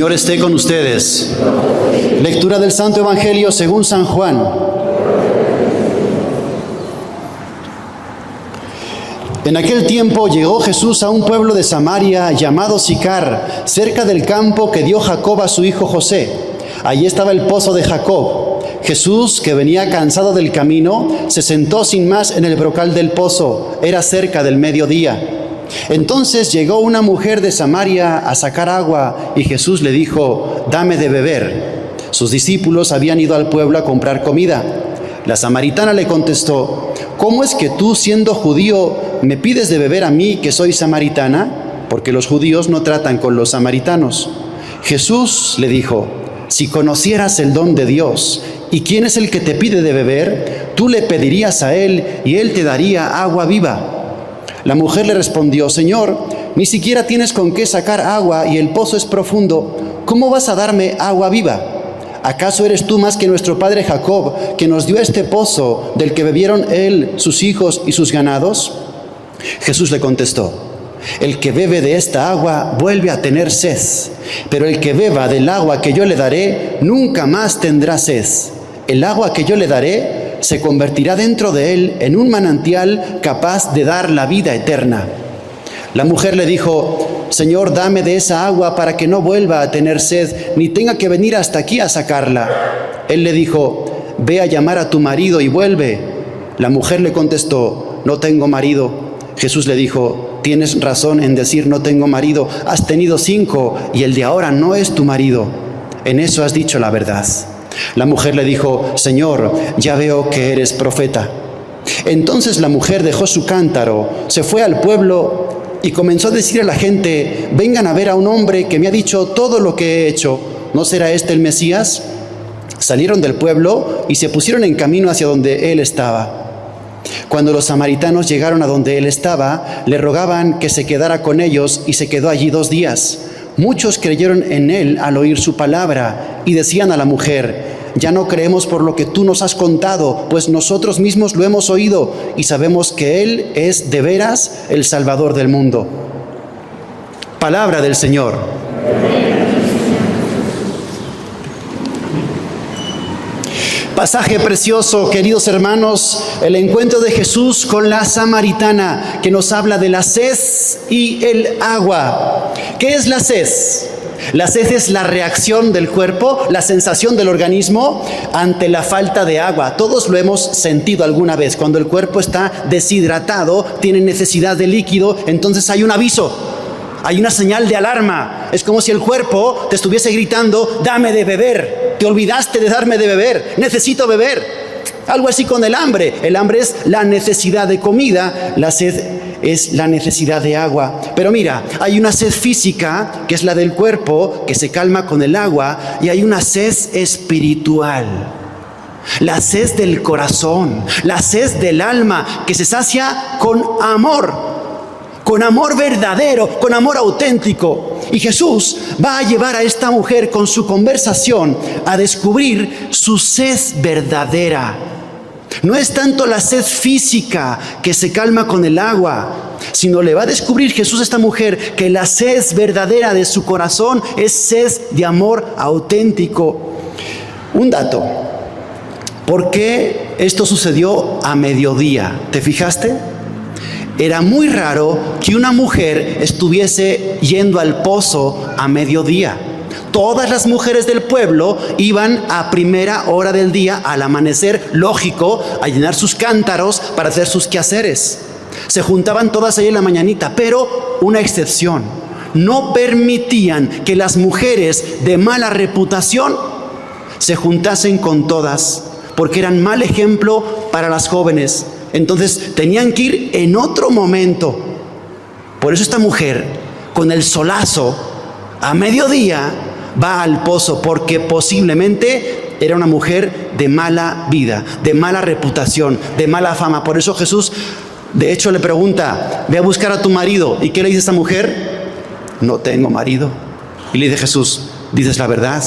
Señor esté con ustedes. Lectura del Santo Evangelio según San Juan. En aquel tiempo llegó Jesús a un pueblo de Samaria llamado Sicar, cerca del campo que dio Jacob a su hijo José. Allí estaba el pozo de Jacob. Jesús, que venía cansado del camino, se sentó sin más en el brocal del pozo. Era cerca del mediodía. Entonces llegó una mujer de Samaria a sacar agua y Jesús le dijo: «Dame de beber». Sus discípulos habían ido al pueblo a comprar comida. La samaritana le contestó: «¿Cómo es que tú, siendo judío, me pides de beber a mí, que soy samaritana?» Porque los judíos no tratan con los samaritanos. Jesús le dijo: «Si conocieras el don de Dios y quién es el que te pide de beber, tú le pedirías a él y él te daría agua viva». La mujer le respondió: «Señor, ni siquiera tienes con qué sacar agua y el pozo es profundo. ¿Cómo vas a darme agua viva? ¿Acaso eres tú más que nuestro padre Jacob, que nos dio este pozo del que bebieron él, sus hijos y sus ganados?» Jesús le contestó: «El que bebe de esta agua vuelve a tener sed, pero el que beba del agua que yo le daré nunca más tendrá sed. El agua que yo le daré se convertirá dentro de él en un manantial capaz de dar la vida eterna». La mujer le dijo: «Señor, dame de esa agua para que no vuelva a tener sed, ni tenga que venir hasta aquí a sacarla». Él le dijo: «Ve a llamar a tu marido y vuelve». La mujer le contestó: «No tengo marido». Jesús le dijo: «Tienes razón en decir no tengo marido. Has tenido 5 y el de ahora no es tu marido. En eso has dicho la verdad». La mujer le dijo: «Señor, ya veo que eres profeta». Entonces la mujer dejó su cántaro, se fue al pueblo y comenzó a decir a la gente: «Vengan a ver a un hombre que me ha dicho todo lo que he hecho. ¿No será este el Mesías?». Salieron del pueblo y se pusieron en camino hacia donde él estaba. Cuando los samaritanos llegaron a donde él estaba, le rogaban que se quedara con ellos y se quedó allí 2 días. Muchos creyeron en él al oír su palabra y decían a la mujer: «Ya no creemos por lo que tú nos has contado, pues nosotros mismos lo hemos oído y sabemos que él es de veras el Salvador del mundo». Palabra del Señor. Pasaje precioso, queridos hermanos, el encuentro de Jesús con la samaritana, que nos habla de la sed y el agua. ¿Qué es la sed? La sed es la reacción del cuerpo, la sensación del organismo ante la falta de agua. Todos lo hemos sentido alguna vez. Cuando el cuerpo está deshidratado, tiene necesidad de líquido, entonces hay un aviso, hay una señal de alarma. Es como si el cuerpo te estuviese gritando: «Dame de beber, te olvidaste de darme de beber, necesito beber». Algo así con el hambre. El hambre es la necesidad de comida, la sed es la necesidad de agua. Pero mira, hay una sed física, que es la del cuerpo, que se calma con el agua, y hay una sed espiritual, la sed del corazón, la sed del alma, que se sacia con amor verdadero, con amor auténtico. Y Jesús va a llevar a esta mujer con su conversación a descubrir su sed verdadera. No es tanto la sed física que se calma con el agua, sino le va a descubrir Jesús a esta mujer que la sed verdadera de su corazón es sed de amor auténtico. Un dato: ¿por qué esto sucedió a mediodía? ¿Te fijaste? Era muy raro que una mujer estuviese yendo al pozo a mediodía. Todas las mujeres del pueblo iban a primera hora del día, al amanecer, lógico, a llenar sus cántaros para hacer sus quehaceres. Se juntaban todas ahí en la mañanita, pero una excepción: no permitían que las mujeres de mala reputación se juntasen con todas, porque eran mal ejemplo para las jóvenes. Entonces tenían que ir en otro momento. Por eso esta mujer, con el solazo, a mediodía, va al pozo, porque posiblemente era una mujer de mala vida, de mala reputación, de mala fama. Por eso Jesús, de hecho, le pregunta: «Ve a buscar a tu marido». ¿Y qué le dice esta mujer? «No tengo marido». Y le dice Jesús: «Dices la verdad,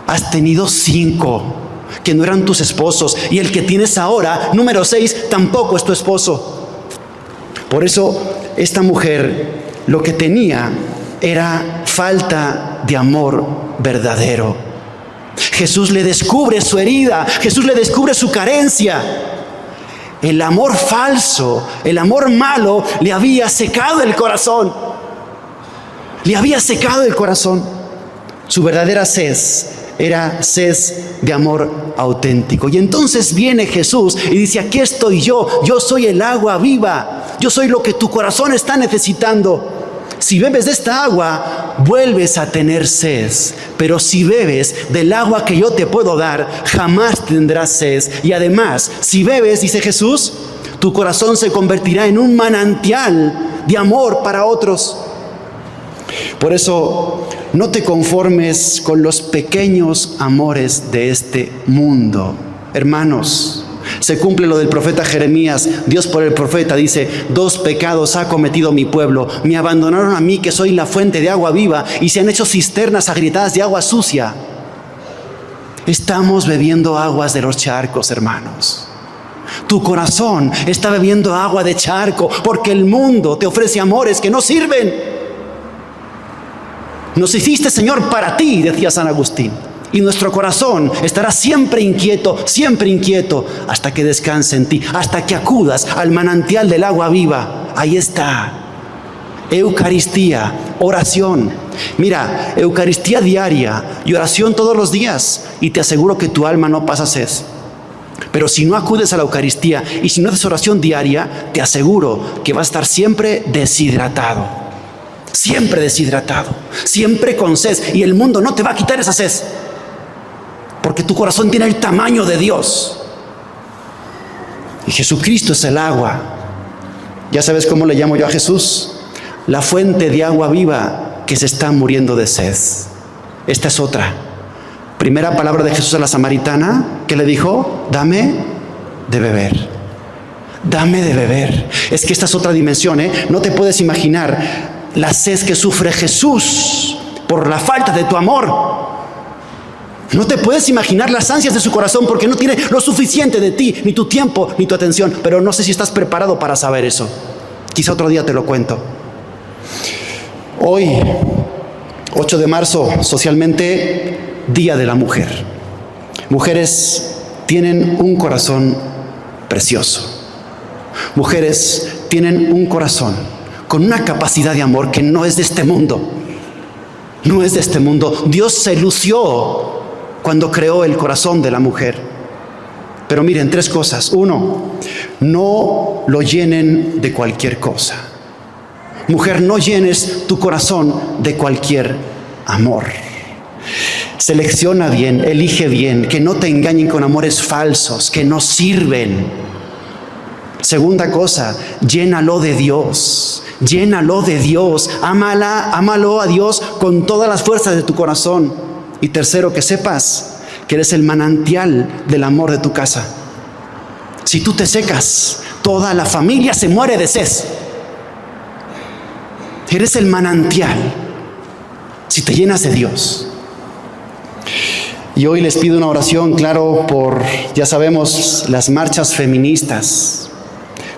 has tenido 5 que no eran tus esposos, y el que tienes ahora, número 6, tampoco es tu esposo». Por eso esta mujer lo que tenía era falta de amor verdadero. Jesús le descubre su herida, Jesús le descubre su carencia. El amor falso, el amor malo le había secado el corazón. Le había secado el corazón. Su verdadera sed era sed de amor auténtico. Y entonces viene Jesús y dice: aquí estoy yo soy el agua viva, yo soy lo que tu corazón está necesitando. Si bebes de esta agua, vuelves a tener sed, pero si bebes del agua que yo te puedo dar, jamás tendrás sed. Y además, si bebes, dice Jesús, tu corazón se convertirá en un manantial de amor para otros. Por eso, no te conformes con los pequeños amores de este mundo. Hermanos, se cumple lo del profeta Jeremías. Dios por el profeta dice: 2 pecados ha cometido mi pueblo. Me abandonaron a mí, que soy la fuente de agua viva, y se han hecho cisternas agrietadas de agua sucia. Estamos bebiendo aguas de los charcos, hermanos. Tu corazón está bebiendo agua de charco, porque el mundo te ofrece amores que no sirven. Nos hiciste, Señor, para ti, decía San Agustín. Y nuestro corazón estará siempre inquieto, hasta que descanse en ti, hasta que acudas al manantial del agua viva. Ahí está. Eucaristía, oración. Mira, Eucaristía diaria y oración todos los días, y te aseguro que tu alma no pasa sed. Pero si no acudes a la Eucaristía y si no haces oración diaria, te aseguro que vas a estar siempre deshidratado. Siempre deshidratado, siempre con sed. Y el mundo no te va a quitar esa sed, porque tu corazón tiene el tamaño de Dios. Y Jesucristo es el agua. ¿Ya sabes cómo le llamo yo a Jesús? La fuente de agua viva que se está muriendo de sed. Esta es otra. Primera palabra de Jesús a la samaritana, ¿qué le dijo? Dame de beber. Dame de beber. Es que esta es otra dimensión, ¿eh? No te puedes imaginar la sed que sufre Jesús por la falta de tu amor. No te puedes imaginar las ansias de su corazón, porque no tiene lo suficiente de ti, ni tu tiempo, ni tu atención. Pero no sé si estás preparado para saber eso. Quizá otro día te lo cuento. Hoy, 8 de marzo, socialmente, Día de la Mujer. Mujeres tienen un corazón precioso. Mujeres tienen un corazón con una capacidad de amor que no es de este mundo. No es de este mundo. Dios se lució cuando creó el corazón de la mujer. Pero miren, 3 cosas. 1, no lo llenen de cualquier cosa. Mujer, no llenes tu corazón de cualquier amor. Selecciona bien, elige bien, que no te engañen con amores falsos, que no sirven. Segunda cosa, llénalo de Dios. Llénalo de Dios. Ámalo a Dios con todas las fuerzas de tu corazón. Y tercero, que sepas que eres el manantial del amor de tu casa. Si tú te secas, toda la familia se muere de sed. Eres el manantial si te llenas de Dios. Y hoy les pido una oración, claro, por, ya sabemos, las marchas feministas.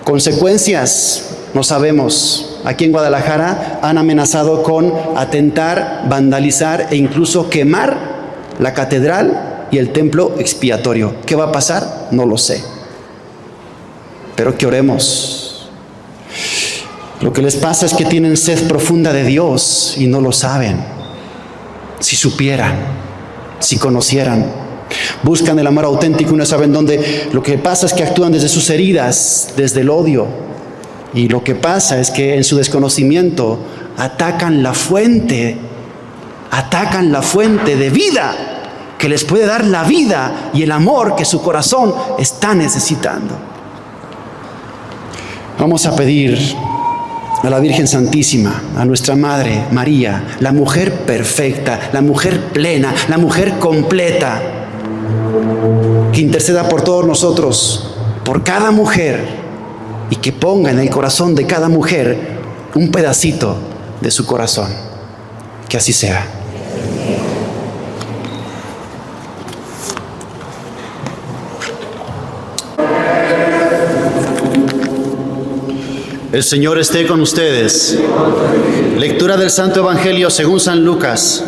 Consecuencias, no sabemos. Aquí en Guadalajara han amenazado con atentar, vandalizar e incluso quemar la catedral y el templo expiatorio. ¿Qué va a pasar? No lo sé. Pero que oremos. Lo que les pasa es que tienen sed profunda de Dios y no lo saben. Si supieran, si conocieran, buscan el amor auténtico y no saben dónde. Lo que pasa es que actúan desde sus heridas, desde el odio. Y lo que pasa es que en su desconocimiento atacan la fuente de vida que les puede dar la vida y el amor que su corazón está necesitando. Vamos a pedir a la Virgen Santísima, a nuestra Madre María, la mujer perfecta, la mujer plena, la mujer completa, que interceda por todos nosotros, por cada mujer, y que ponga en el corazón de cada mujer un pedacito de su corazón. Que así sea. El Señor esté con ustedes. Lectura del Santo Evangelio según San Lucas.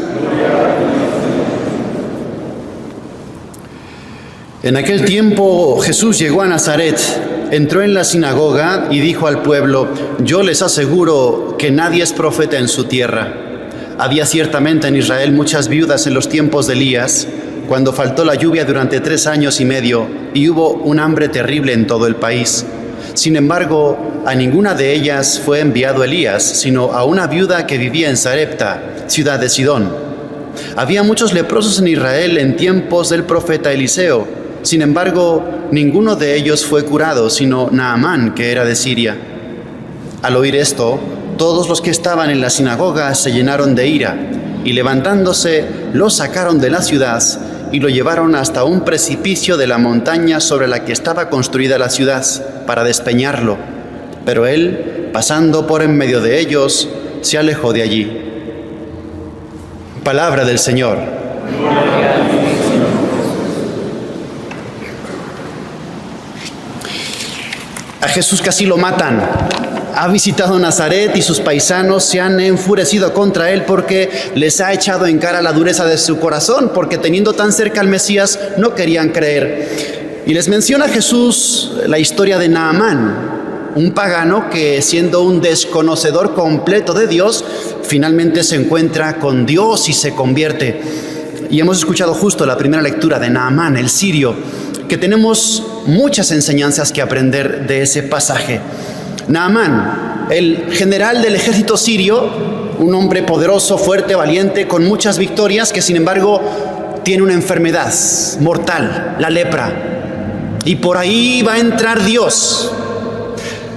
En aquel tiempo Jesús llegó a Nazaret, entró en la sinagoga y dijo al pueblo: yo les aseguro que nadie es profeta en su tierra. Había ciertamente en Israel muchas viudas en los tiempos de Elías, cuando faltó la lluvia durante 3 años y medio y hubo un hambre terrible en todo el país. Sin embargo, a ninguna de ellas fue enviado Elías, sino a una viuda que vivía en Sarepta, ciudad de Sidón. Había muchos leprosos en Israel en tiempos del profeta Eliseo. Sin embargo, ninguno de ellos fue curado, sino Naamán, que era de Siria. Al oír esto, todos los que estaban en la sinagoga se llenaron de ira, y levantándose, lo sacaron de la ciudad y lo llevaron hasta un precipicio de la montaña sobre la que estaba construida la ciudad, para despeñarlo. Pero él, pasando por en medio de ellos, se alejó de allí. Palabra del Señor. A Jesús casi lo matan. Ha visitado Nazaret y sus paisanos se han enfurecido contra él porque les ha echado en cara la dureza de su corazón, porque teniendo tan cerca al Mesías no querían creer. Y les menciona Jesús la historia de Naamán, un pagano que, siendo un desconocedor completo de Dios, finalmente se encuentra con Dios y se convierte. Y hemos escuchado justo la primera lectura de Naamán, el sirio, que tenemos muchas enseñanzas que aprender de ese pasaje. Naamán, el general del ejército sirio, un hombre poderoso, fuerte, valiente, con muchas victorias, que sin embargo tiene una enfermedad mortal, la lepra. Y por ahí va a entrar Dios.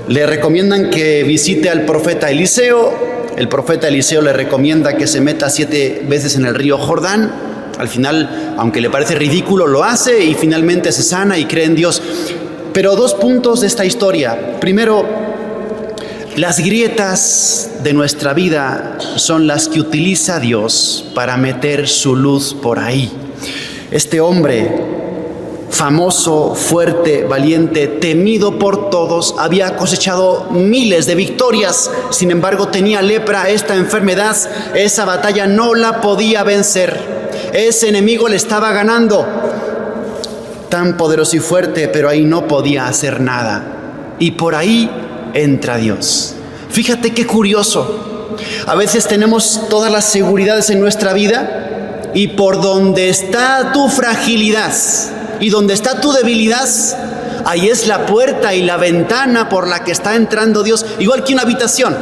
Le recomiendan que visite al profeta Eliseo. El profeta Eliseo le recomienda que se meta 7 veces en el río Jordán. Al final, aunque le parece ridículo, lo hace y finalmente se sana y cree en Dios. Pero 2 puntos de esta historia. Primero, las grietas de nuestra vida son las que utiliza Dios para meter su luz por ahí. Este hombre, famoso, fuerte, valiente, temido por todos, había cosechado miles de victorias. Sin embargo, tenía lepra, esta enfermedad, esa batalla no la podía vencer. Ese enemigo le estaba ganando. Tan poderoso y fuerte, pero ahí no podía hacer nada. Y por ahí entra Dios. Fíjate qué curioso. A veces tenemos todas las seguridades en nuestra vida y por donde está tu fragilidad y donde está tu debilidad, ahí es la puerta y la ventana por la que está entrando Dios. Igual que una habitación.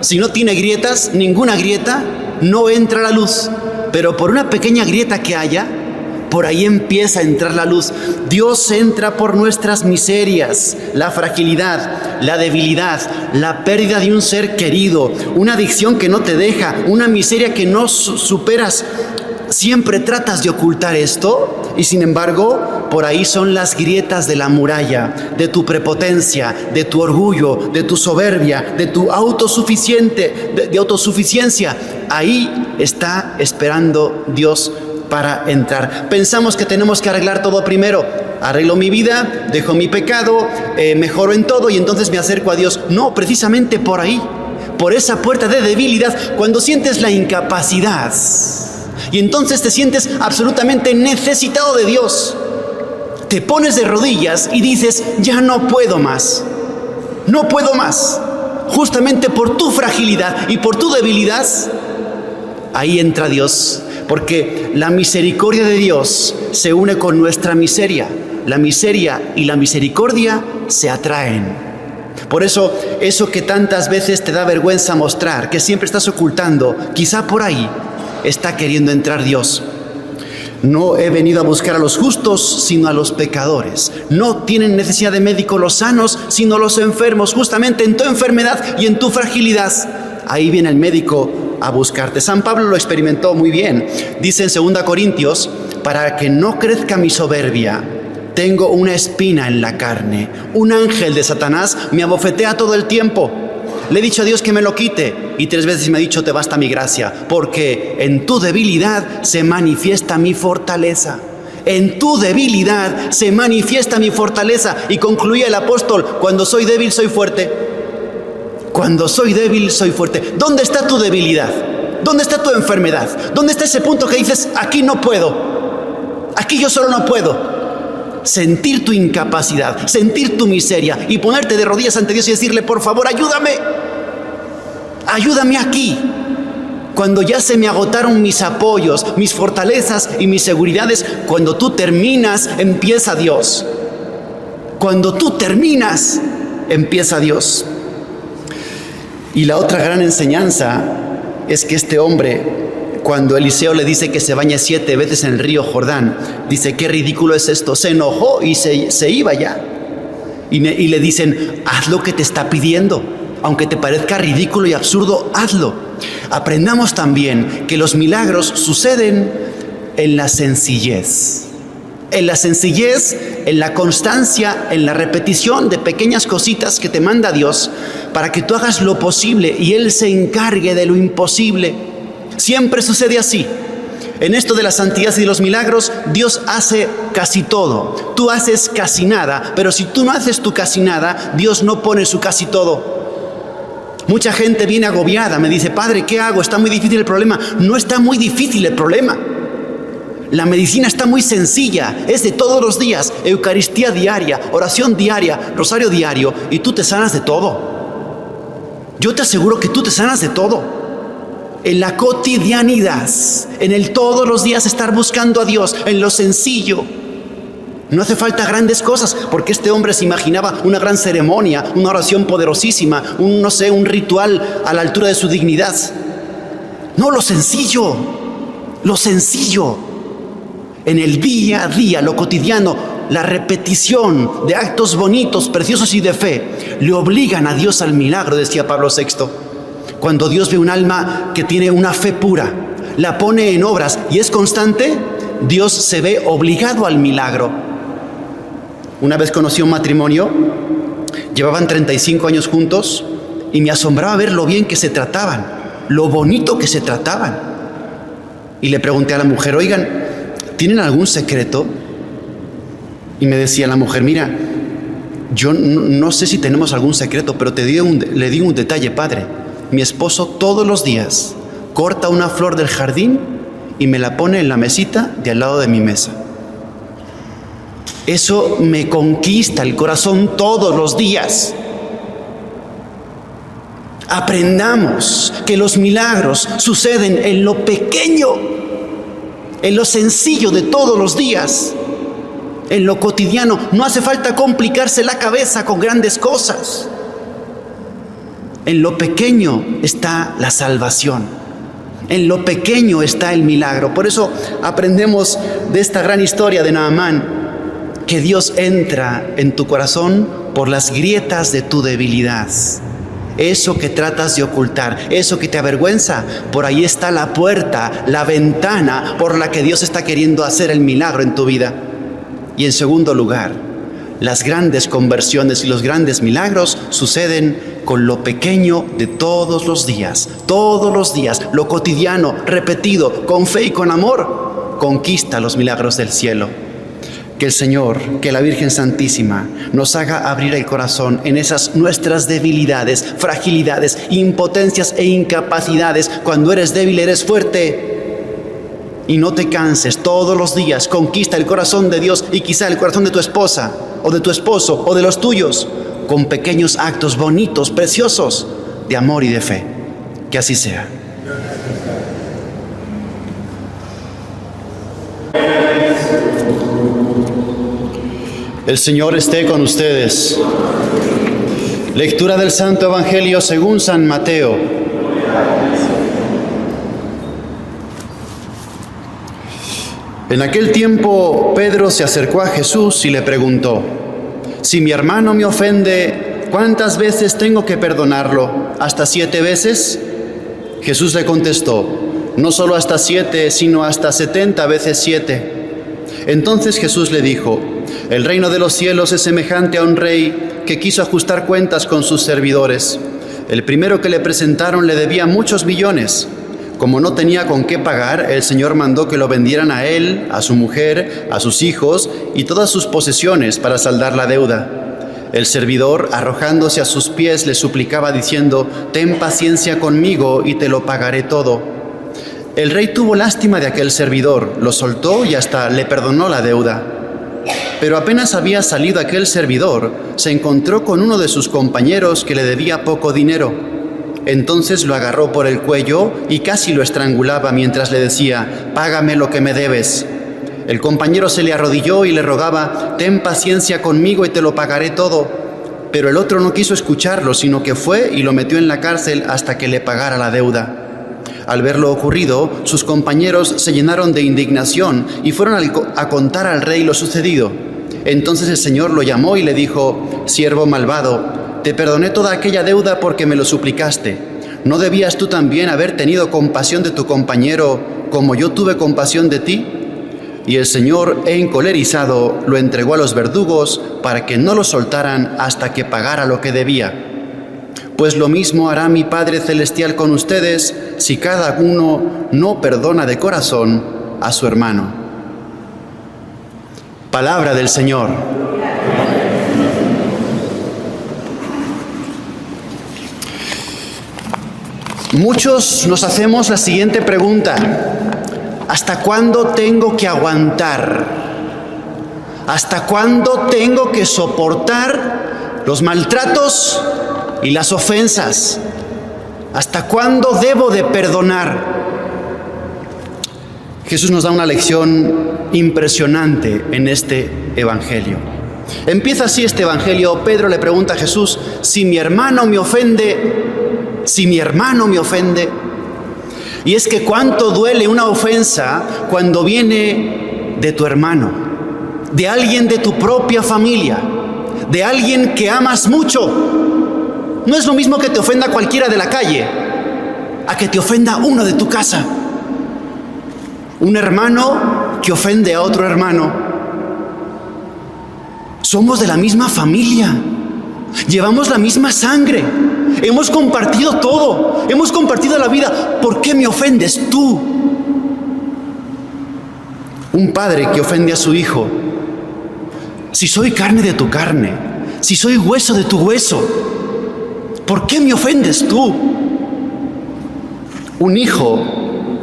Si no tiene grietas, ninguna grieta, no entra la luz. Pero por una pequeña grieta que haya, por ahí empieza a entrar la luz. Dios entra por nuestras miserias, la fragilidad, la debilidad, la pérdida de un ser querido, una adicción que no te deja, una miseria que no superas. Siempre tratas de ocultar esto y sin embargo, por ahí son las grietas de la muralla, de tu prepotencia, de tu orgullo, de tu soberbia, de tu de autosuficiencia. Ahí está esperando Dios para entrar. Pensamos que tenemos que arreglar todo primero. Arreglo mi vida, dejo mi pecado, mejoro en todo y entonces me acerco a Dios. No, precisamente por ahí, por esa puerta de debilidad, cuando sientes la incapacidad y entonces te sientes absolutamente necesitado de Dios, te pones de rodillas y dices: ya no puedo más, no puedo más. Justamente por tu fragilidad y por tu debilidad, ahí entra Dios. Porque la misericordia de Dios se une con nuestra miseria. La miseria y la misericordia se atraen. Por eso que tantas veces te da vergüenza mostrar, que siempre estás ocultando, quizá por ahí está queriendo entrar Dios. No he venido a buscar a los justos, sino a los pecadores. No tienen necesidad de médico los sanos, sino los enfermos. Justamente en tu enfermedad y en tu fragilidad, ahí viene el médico a buscarte. San Pablo lo experimentó muy bien. Dice en 2 Corintios: para que no crezca mi soberbia, tengo una espina en la carne. Un ángel de Satanás me abofetea todo el tiempo. Le he dicho a Dios que me lo quite y 3 veces me ha dicho: te basta mi gracia, porque en tu debilidad se manifiesta mi fortaleza. En tu debilidad se manifiesta mi fortaleza. Y concluía el apóstol: cuando soy débil soy fuerte. Cuando soy débil, soy fuerte. ¿Dónde está tu debilidad? ¿Dónde está tu enfermedad? ¿Dónde está ese punto que dices, aquí no puedo? Aquí yo solo no puedo. Sentir tu incapacidad, sentir tu miseria y ponerte de rodillas ante Dios y decirle, por favor, ayúdame. Ayúdame aquí. Cuando ya se me agotaron mis apoyos, mis fortalezas y mis seguridades, cuando tú terminas, empieza Dios. Cuando tú terminas, empieza Dios. Y la otra gran enseñanza es que este hombre, cuando Eliseo le dice que se bañe 7 veces en el río Jordán, dice, qué ridículo es esto. Se enojó y se iba ya. Y le dicen, haz lo que te está pidiendo. Aunque te parezca ridículo y absurdo, hazlo. Aprendamos también que los milagros suceden en la sencillez. En la sencillez, en la constancia, en la repetición de pequeñas cositas que te manda Dios para que tú hagas lo posible y Él se encargue de lo imposible. Siempre sucede así. En esto de la santidad y de los milagros, Dios hace casi todo. Tú haces casi nada, pero si tú no haces tu casi nada, Dios no pone su casi todo. Mucha gente viene agobiada, me dice, Padre, ¿qué hago? Está muy difícil el problema. No está muy difícil el problema. La medicina está muy sencilla, es de todos los días, Eucaristía diaria, oración diaria, rosario diario, y tú te sanas de todo. Yo te aseguro que tú te sanas de todo. En la cotidianidad, en el todos los días estar buscando a Dios, en lo sencillo. No hace falta grandes cosas, porque este hombre se imaginaba una gran ceremonia, una oración poderosísima, un ritual a la altura de su dignidad. No, lo sencillo. En el día a día, lo cotidiano, la repetición de actos bonitos, preciosos y de fe, le obligan a Dios al milagro, decía Pablo VI. Cuando Dios ve un alma que tiene una fe pura, la pone en obras y es constante, Dios se ve obligado al milagro. Una vez conocí un matrimonio, llevaban 35 años juntos y me asombraba ver lo bien que se trataban, lo bonito que se trataban. Y le pregunté a la mujer, oigan, ¿tienen algún secreto? Y me decía la mujer, mira, yo no sé si tenemos algún secreto, pero le digo un detalle, padre. Mi esposo todos los días corta una flor del jardín y me la pone en la mesita de al lado de mi mesa. Eso me conquista el corazón todos los días. Aprendamos que los milagros suceden en lo pequeño, en lo sencillo de todos los días, en lo cotidiano. No hace falta complicarse la cabeza con grandes cosas. En lo pequeño está la salvación. En lo pequeño está el milagro. Por eso aprendemos de esta gran historia de Naamán que Dios entra en tu corazón por las grietas de tu debilidad. Eso que tratas de ocultar, eso que te avergüenza, por ahí está la puerta, la ventana por la que Dios está queriendo hacer el milagro en tu vida. Y en segundo lugar, las grandes conversiones y los grandes milagros suceden con lo pequeño de todos los días, lo cotidiano, repetido, con fe y con amor, conquista los milagros del cielo. Que el Señor, que la Virgen Santísima nos haga abrir el corazón en esas nuestras debilidades, fragilidades, impotencias e incapacidades. Cuando eres débil, eres fuerte. Y no te canses, todos los días conquista el corazón de Dios y quizá el corazón de tu esposa o de tu esposo o de los tuyos con pequeños actos bonitos, preciosos de amor y de fe. Que así sea. El Señor esté con ustedes. Lectura del Santo Evangelio según San Mateo. En aquel tiempo Pedro se acercó a Jesús y le preguntó: si mi hermano me ofende, ¿cuántas veces tengo que perdonarlo? ¿Hasta 7 veces? Jesús le contestó: no solo hasta 7, sino hasta 70 veces 7. Entonces Jesús le dijo: el reino de los cielos es semejante a un rey que quiso ajustar cuentas con sus servidores. El primero que le presentaron le debía muchos millones. Como no tenía con qué pagar, el Señor mandó que lo vendieran a él, a su mujer, a sus hijos y todas sus posesiones para saldar la deuda. El servidor, arrojándose a sus pies, le suplicaba diciendo: «Ten paciencia conmigo y te lo pagaré todo». El rey tuvo lástima de aquel servidor, lo soltó y hasta le perdonó la deuda. Pero apenas había salido aquel servidor, se encontró con uno de sus compañeros que le debía poco dinero. Entonces lo agarró por el cuello y casi lo estrangulaba mientras le decía: «Págame lo que me debes». El compañero se le arrodilló y le rogaba: «Ten paciencia conmigo y te lo pagaré todo». Pero el otro no quiso escucharlo, sino que fue y lo metió en la cárcel hasta que le pagara la deuda. Al ver lo ocurrido, sus compañeros se llenaron de indignación y fueron a contar al rey lo sucedido. Entonces el Señor lo llamó y le dijo: «Siervo malvado, te perdoné toda aquella deuda porque me lo suplicaste. ¿No debías tú también haber tenido compasión de tu compañero como yo tuve compasión de ti?». Y el Señor, encolerizado, lo entregó a los verdugos para que no lo soltaran hasta que pagara lo que debía. Pues lo mismo hará mi Padre Celestial con ustedes si cada uno no perdona de corazón a su hermano. Palabra del Señor. Muchos nos hacemos la siguiente pregunta: ¿hasta cuándo tengo que aguantar? ¿Hasta cuándo tengo que soportar los maltratos y las ofensas? ¿Hasta cuándo debo de perdonar? Jesús nos da una lección impresionante en este evangelio. Empieza así este evangelio. Pedro le pregunta a Jesús: si mi hermano me ofende, Y es que cuánto duele una ofensa cuando viene de tu hermano, de alguien de tu propia familia, de alguien que amas mucho. No es lo mismo que te ofenda cualquiera de la calle, a que te ofenda uno de tu casa. Un hermano que ofende a otro hermano. Somos de la misma familia, llevamos la misma sangre, hemos compartido todo, hemos compartido la vida. ¿Por qué me ofendes tú? Un padre que ofende a su hijo: si soy carne de tu carne, si soy hueso de tu hueso, ¿por qué me ofendes tú? Un hijo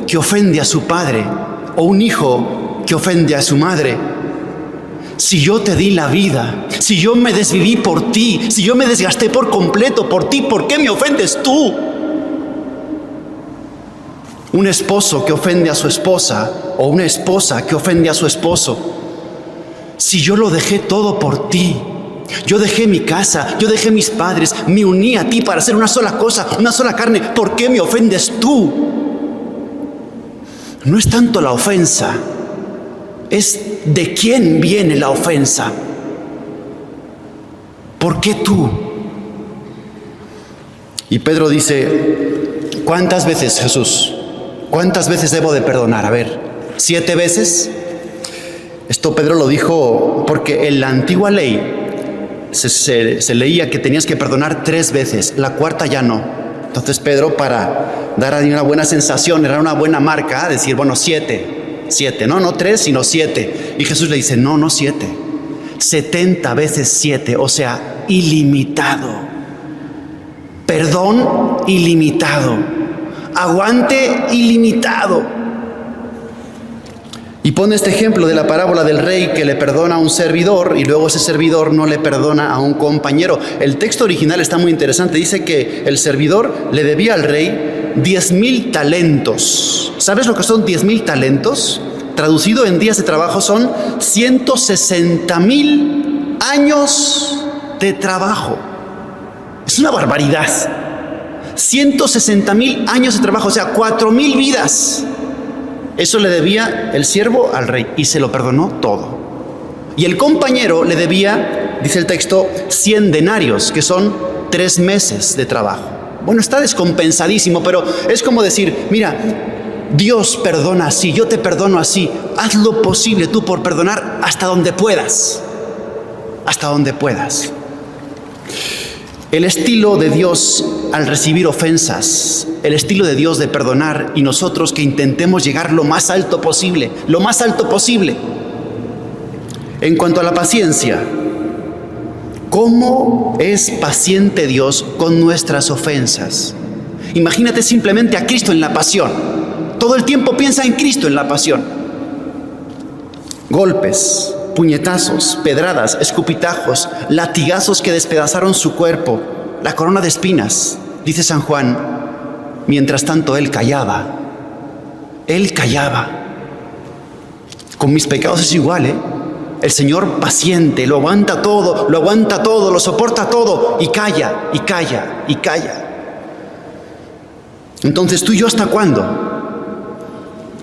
que ofende a su padre o un hijo que ofende a su madre: si yo te di la vida, si yo me desviví por ti, si yo me desgasté por completo por ti, ¿por qué me ofendes tú? Un esposo que ofende a su esposa o una esposa que ofende a su esposo: si yo lo dejé todo por ti, yo dejé mi casa, yo dejé mis padres, me uní a ti para hacer una sola cosa, una sola carne, ¿por qué me ofendes tú? No es tanto la ofensa, es de quién viene la ofensa. ¿Por qué tú? Y Pedro dice: ¿cuántas veces, Jesús? ¿Cuántas veces debo de perdonar? A ver, ¿7 veces? Esto Pedro lo dijo porque en la antigua ley se leía que tenías que perdonar 3 veces, la cuarta ya no. Entonces Pedro, para dar ahí una buena sensación, era una buena marca, decir, bueno, 7, no 3, sino 7. Y Jesús le dice: no 7, 70 veces 7, o sea, ilimitado. Perdón ilimitado, aguante ilimitado. Y pone este ejemplo de la parábola del rey que le perdona a un servidor y luego ese servidor no le perdona a un compañero. El texto original está muy interesante. Dice que el servidor le debía al rey 10,000 talentos. ¿Sabes lo que son 10,000 talentos? Traducido en días de trabajo son 160,000 años de trabajo. Es una barbaridad. 160,000 años de trabajo, o sea, 4,000 vidas. Eso le debía el siervo al rey y se lo perdonó todo. Y el compañero le debía, dice el texto, 100 denarios, que son 3 meses de trabajo. Bueno, está descompensadísimo, pero es como decir: mira, Dios perdona así, yo te perdono así. Haz lo posible tú por perdonar hasta donde puedas. Hasta donde puedas. El estilo de Dios al recibir ofensas, el estilo de Dios de perdonar, y nosotros que intentemos llegar lo más alto posible, lo más alto posible. En cuanto a la paciencia, ¿Cómo es paciente Dios con nuestras ofensas? Imagínate simplemente a Cristo en la pasión. Todo el tiempo piensa en Cristo en la pasión. Golpes, puñetazos, pedradas, escupitajos, latigazos que despedazaron su cuerpo, la corona de espinas. Dice San Juan, mientras tanto Él callaba. Él callaba. Con mis pecados es igual, ¿eh? El Señor paciente, lo aguanta todo, lo soporta todo y calla, y calla, y calla. Entonces, ¿tú y yo hasta cuándo?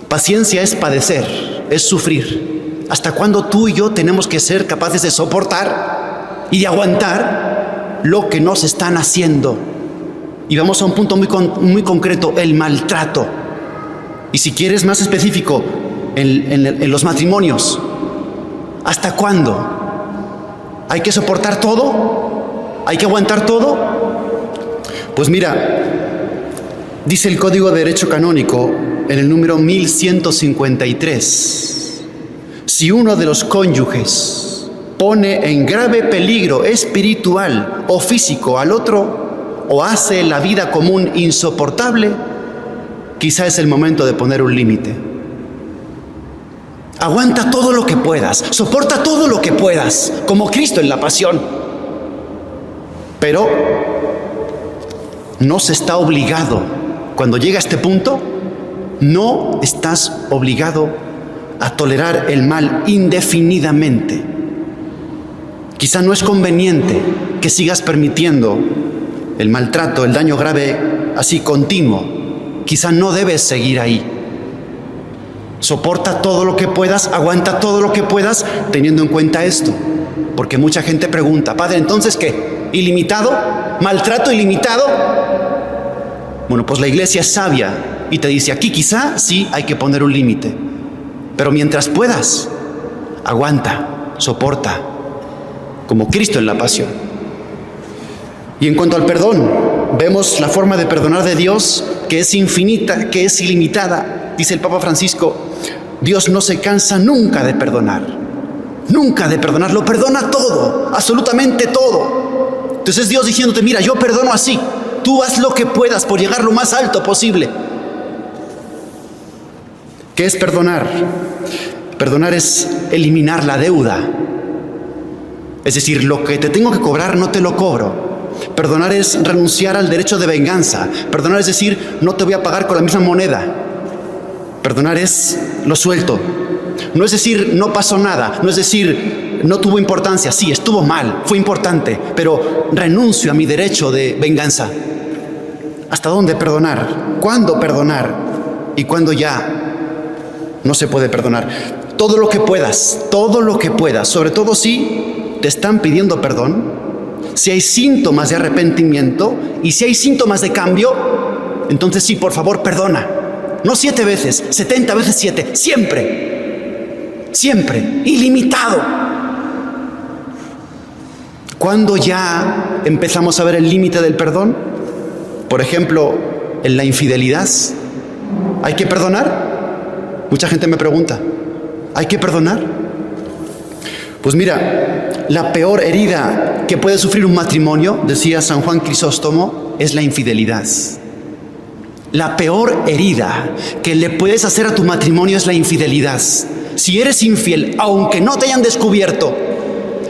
Paciencia es padecer, es sufrir. ¿Hasta cuándo tú y yo tenemos que ser capaces de soportar y de aguantar lo que nos están haciendo? Y vamos a un punto muy concreto, el maltrato. Y si quieres más específico, en los matrimonios. ¿Hasta cuándo? ¿Hay que soportar todo? ¿Hay que aguantar todo? Pues mira, dice el Código de Derecho Canónico en el número 1153, si uno de los cónyuges pone en grave peligro espiritual o físico al otro o hace la vida común insoportable, quizá es el momento de poner un límite. Aguanta todo lo que puedas, soporta todo lo que puedas, como Cristo en la pasión. Pero no se está obligado, cuando llega a este punto, no estás obligado a tolerar el mal indefinidamente. Quizá no es conveniente que sigas permitiendo el maltrato, el daño grave así continuo. Quizá no debes seguir ahí. Soporta todo lo que puedas, aguanta todo lo que puedas, teniendo en cuenta esto. Porque mucha gente pregunta, Padre, ¿entonces qué? ¿Ilimitado? ¿Maltrato ilimitado? Bueno, pues la Iglesia es sabia y te dice, aquí quizá sí hay que poner un límite. Pero mientras puedas, aguanta, soporta, como Cristo en la pasión. Y en cuanto al perdón, vemos la forma de perdonar de Dios, que es infinita, que es ilimitada. Dice el Papa Francisco, Dios no se cansa nunca de perdonar, lo perdona todo, absolutamente todo. Entonces Dios diciéndote, mira, yo perdono así, tú haz lo que puedas por llegar lo más alto posible. ¿Qué es perdonar? Perdonar es eliminar la deuda. Es decir, lo que te tengo que cobrar no te lo cobro. Perdonar es renunciar al derecho de venganza. Perdonar es decir, no te voy a pagar con la misma moneda. Perdonar es lo suelto. No es decir, no pasó nada. No es decir, no tuvo importancia. Sí, estuvo mal, fue importante, pero renuncio a mi derecho de venganza. ¿Hasta dónde perdonar? ¿Cuándo perdonar? ¿Y cuándo ya no se puede perdonar? Todo lo que puedas, sobre todo si te están pidiendo perdón, si hay síntomas de arrepentimiento y si hay síntomas de cambio, entonces sí, por favor, perdona. No 7 veces, 70 veces 7, siempre, ilimitado. ¿Cuándo ya empezamos a ver el límite del perdón? Por ejemplo, en la infidelidad. ¿Hay que perdonar? Mucha gente me pregunta, ¿hay que perdonar? Pues mira, la peor herida que puede sufrir un matrimonio, decía San Juan Crisóstomo, es la infidelidad. La peor herida que le puedes hacer a tu matrimonio es la infidelidad. Si eres infiel, aunque no te hayan descubierto,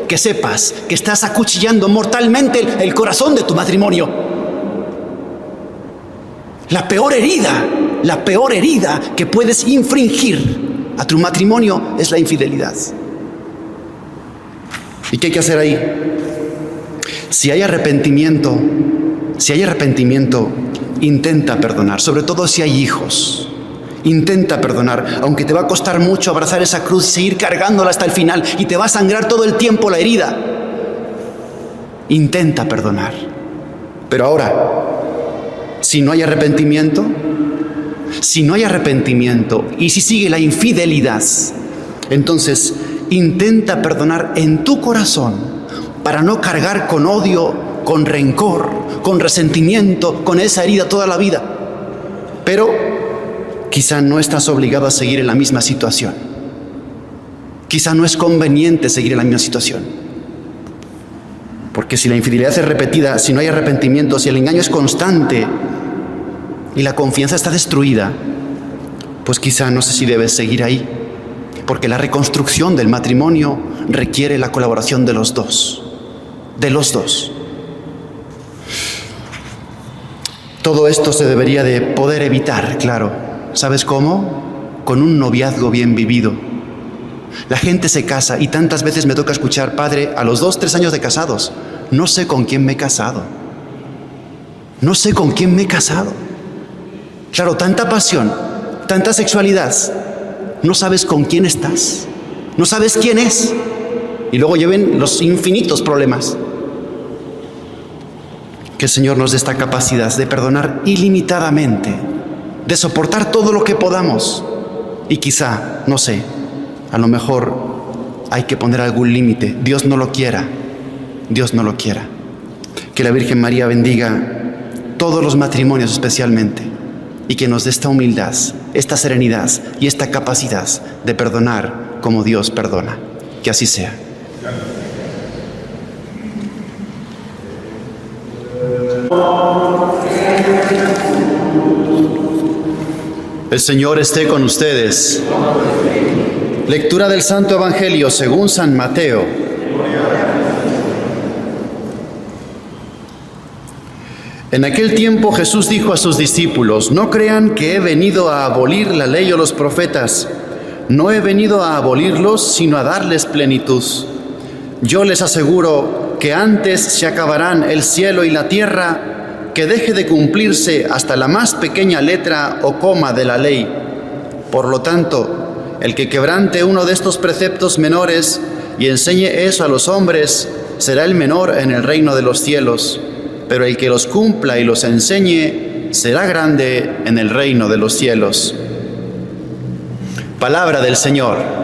que sepas que estás acuchillando mortalmente el corazón de tu matrimonio. La peor herida que puedes infringir a tu matrimonio es la infidelidad. ¿Y qué hay que hacer ahí? Si hay arrepentimiento, intenta perdonar, sobre todo si hay hijos. Intenta perdonar, aunque te va a costar mucho abrazar esa cruz y seguir cargándola hasta el final y te va a sangrar todo el tiempo la herida. Intenta perdonar. Pero ahora, si no hay arrepentimiento y si sigue la infidelidad, entonces intenta perdonar en tu corazón para no cargar con odio, con rencor, con resentimiento, con esa herida toda la vida. Pero quizá no estás obligado a seguir en la misma situación. Quizá no es conveniente seguir en la misma situación. Porque si la infidelidad es repetida, si no hay arrepentimiento, si el engaño es constante y la confianza está destruida, pues quizá no sé si debes seguir ahí. Porque la reconstrucción del matrimonio requiere la colaboración de los dos. De los dos. Todo esto se debería de poder evitar, claro. ¿Sabes cómo? Con un noviazgo bien vivido. La gente se casa y tantas veces me toca escuchar: padre, a los 2, 3 años de casados, no sé con quién me he casado. No sé con quién me he casado. Claro, tanta pasión, tanta sexualidad. No sabes con quién estás. No sabes quién es. Y luego lleven los infinitos problemas. Que el Señor nos dé esta capacidad de perdonar ilimitadamente, de soportar todo lo que podamos. Y quizá, no sé, a lo mejor hay que poner algún límite. Dios no lo quiera. Dios no lo quiera. Que la Virgen María bendiga todos los matrimonios especialmente, y que nos dé esta humildad, esta serenidad y esta capacidad de perdonar como Dios perdona. Que así sea. El Señor esté con ustedes. Lectura del Santo Evangelio según San Mateo. En aquel tiempo Jesús dijo a sus discípulos: no crean que he venido a abolir la ley o los profetas. No he venido a abolirlos, sino a darles plenitud. Yo les aseguro que antes se acabarán el cielo y la tierra que deje de cumplirse hasta la más pequeña letra o coma de la ley. Por lo tanto, el que quebrante uno de estos preceptos menores y enseñe eso a los hombres, será el menor en el reino de los cielos. Pero el que los cumpla y los enseñe, será grande en el reino de los cielos. Palabra del Señor.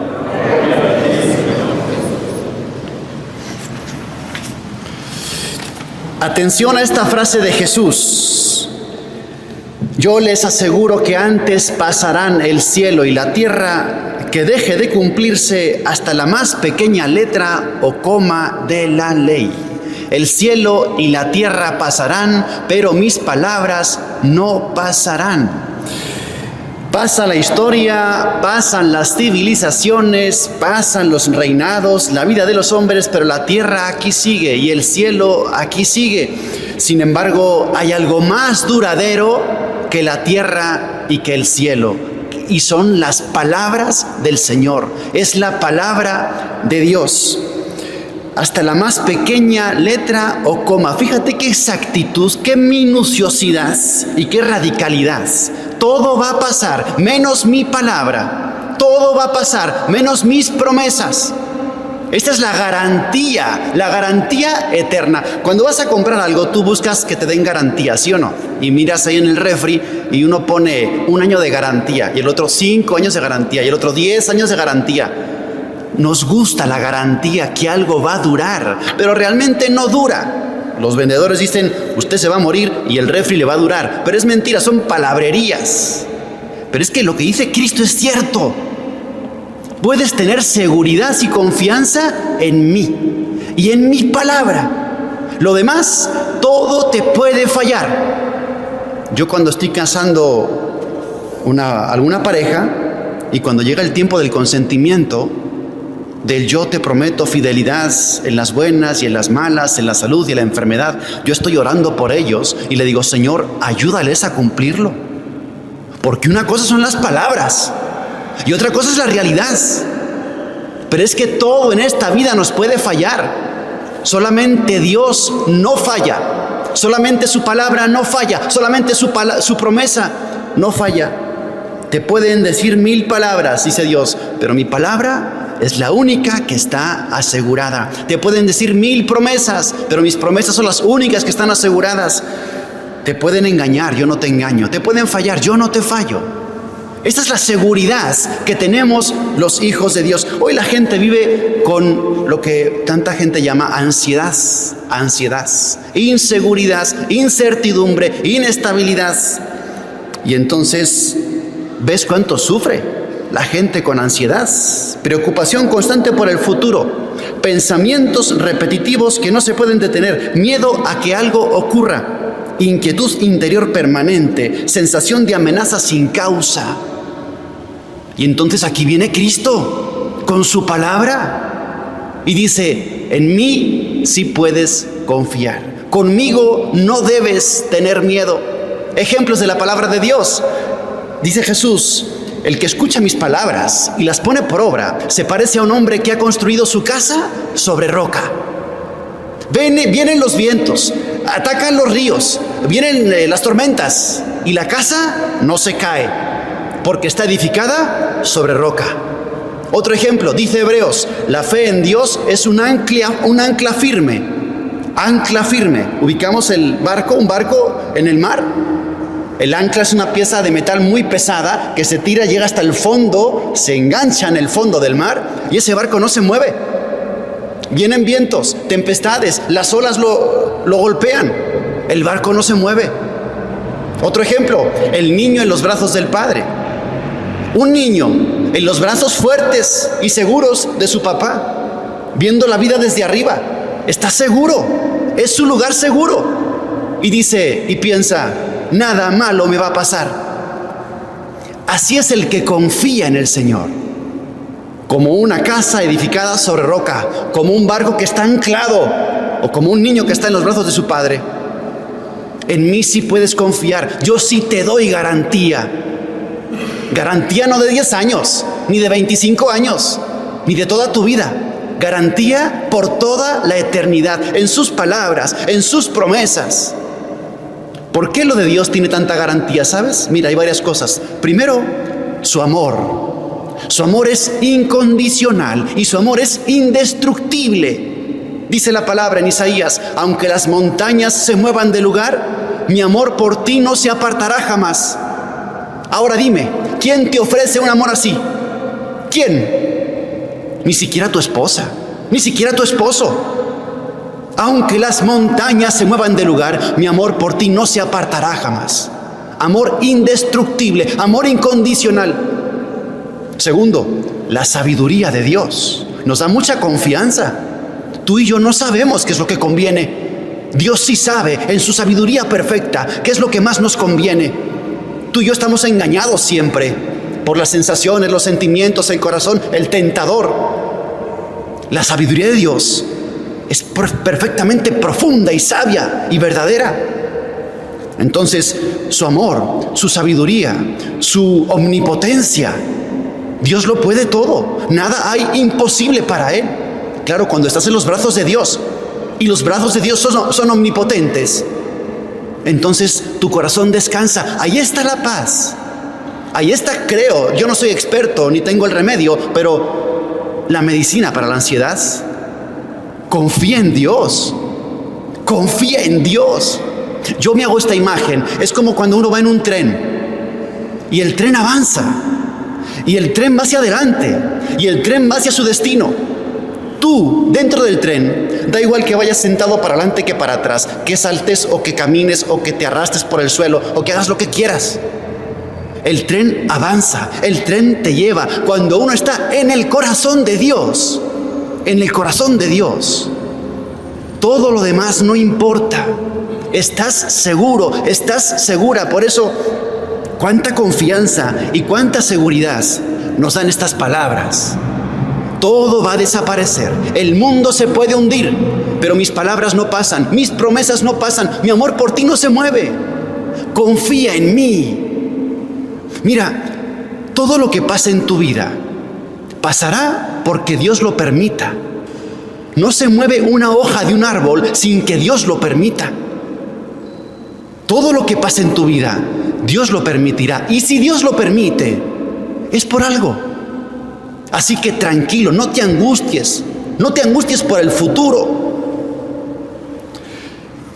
Atención a esta frase de Jesús. Yo les aseguro que antes pasarán el cielo y la tierra que deje de cumplirse hasta la más pequeña letra o coma de la ley. El cielo y la tierra pasarán, pero mis palabras no pasarán. Pasa la historia, pasan las civilizaciones, pasan los reinados, la vida de los hombres, pero la tierra aquí sigue y el cielo aquí sigue. Sin embargo, hay algo más duradero que la tierra y que el cielo, y son las palabras del Señor. Es la palabra de Dios. Hasta la más pequeña letra o coma. Fíjate qué exactitud, qué minuciosidad y qué radicalidad. Todo va a pasar, menos mi palabra. Todo va a pasar, menos mis promesas. Esta es la garantía eterna. Cuando vas a comprar algo, tú buscas que te den garantía, ¿sí o no? Y miras ahí en el refri y uno pone 1 año de garantía, y el otro 5 años de garantía, y el otro 10 años de garantía. Nos gusta la garantía que algo va a durar, pero realmente no dura. Los vendedores dicen, usted se va a morir y el refri le va a durar. Pero es mentira, son palabrerías. Pero es que lo que dice Cristo es cierto. Puedes tener seguridad y confianza en mí y en mi palabra. Lo demás, todo te puede fallar. Yo cuando estoy casando alguna pareja y cuando llega el tiempo del consentimiento, del yo te prometo fidelidad en las buenas y en las malas, en la salud y en la enfermedad, yo estoy orando por ellos y le digo, Señor, ayúdales a cumplirlo. Porque una cosa son las palabras y otra cosa es la realidad. Pero es que todo en esta vida nos puede fallar. Solamente Dios no falla. Solamente su palabra no falla. Solamente su promesa no falla. Te pueden decir 1000 palabras, dice Dios, pero mi palabra es la única que está asegurada. Te pueden decir 1000 promesas, pero mis promesas son las únicas que están aseguradas. Te pueden engañar, yo no te engaño. Te pueden fallar, yo no te fallo. Esta es la seguridad que tenemos los hijos de Dios. Hoy la gente vive con lo que tanta gente llama ansiedad, inseguridad, incertidumbre, inestabilidad. Y entonces, ¿ves cuánto sufre la gente con ansiedad? Preocupación constante por el futuro, pensamientos repetitivos que no se pueden detener, miedo a que algo ocurra, inquietud interior permanente, sensación de amenaza sin causa. Y entonces aquí viene Cristo con su palabra y dice: en mí sí puedes confiar, conmigo no debes tener miedo. Ejemplos de la palabra de Dios. Dice Jesús: el que escucha mis palabras y las pone por obra se parece a un hombre que ha construido su casa sobre roca. Vienen los vientos, atacan los ríos, vienen las tormentas y la casa no se cae porque está edificada sobre roca. Otro ejemplo, dice Hebreos: la fe en Dios es un ancla firme. Ancla firme. Ubicamos un barco en el mar. El ancla es una pieza de metal muy pesada que se tira, llega hasta el fondo, se engancha en el fondo del mar y ese barco no se mueve. Vienen vientos, tempestades, las olas lo golpean, el barco no se mueve. Otro ejemplo, el niño en los brazos del padre. Un niño en los brazos fuertes y seguros de su papá, viendo la vida desde arriba, está seguro, es su lugar seguro. Y dice y piensa: nada malo me va a pasar. Así es el que confía en el Señor. Como una casa edificada sobre roca, como un barco que está anclado, o como un niño que está en los brazos de su padre. En mí sí puedes confiar, yo sí te doy garantía. Garantía no de 10 años, ni de 25 años, ni de toda tu vida. Garantía por toda la eternidad, en sus palabras, en sus promesas. ¿Por qué lo de Dios tiene tanta garantía? ¿Sabes? Mira, hay varias cosas. Primero, su amor. Su amor es incondicional y su amor es indestructible. Dice la palabra en Isaías: aunque las montañas se muevan de lugar, mi amor por ti no se apartará jamás. Ahora dime, ¿quién te ofrece un amor así? ¿Quién? Ni siquiera tu esposa, ni siquiera tu esposo. Aunque las montañas se muevan de lugar, mi amor por ti no se apartará jamás. Amor indestructible, amor incondicional. Segundo, la sabiduría de Dios nos da mucha confianza. Tú y yo no sabemos qué es lo que conviene. Dios sí sabe, en su sabiduría perfecta, qué es lo que más nos conviene. Tú y yo estamos engañados siempre por las sensaciones, los sentimientos, el corazón, el tentador. La sabiduría de Dios es perfectamente profunda y sabia y verdadera. Entonces, su amor, su sabiduría, su omnipotencia, Dios lo puede todo. Nada hay imposible para Él. Claro, cuando estás en los brazos de Dios, y los brazos de Dios son omnipotentes, entonces tu corazón descansa. Ahí está la paz. Ahí está, creo, yo no soy experto ni tengo el remedio, pero la medicina para la ansiedad. Confía en Dios. Confía en Dios. Yo me hago esta imagen. Es como cuando uno va en un tren y el tren avanza y el tren va hacia adelante y el tren va hacia su destino. Tú, dentro del tren, da igual que vayas sentado para adelante que para atrás, que saltes o que camines o que te arrastres por el suelo o que hagas lo que quieras. El tren avanza, el tren te lleva. Cuando uno está en el corazón de Dios, en el corazón de Dios, todo lo demás no importa. Estás seguro, estás segura. Por eso, cuánta confianza y cuánta seguridad nos dan estas palabras. Todo va a desaparecer, el mundo se puede hundir, pero mis palabras no pasan, mis promesas no pasan, mi amor por ti no se mueve. Confía en mí. Mira, todo lo que pasa en tu vida pasará porque Dios lo permita. No se mueve una hoja de un árbol sin que Dios lo permita. Todo lo que pasa en tu vida, Dios lo permitirá. Y si Dios lo permite, es por algo. Así que tranquilo, no te angusties por el futuro.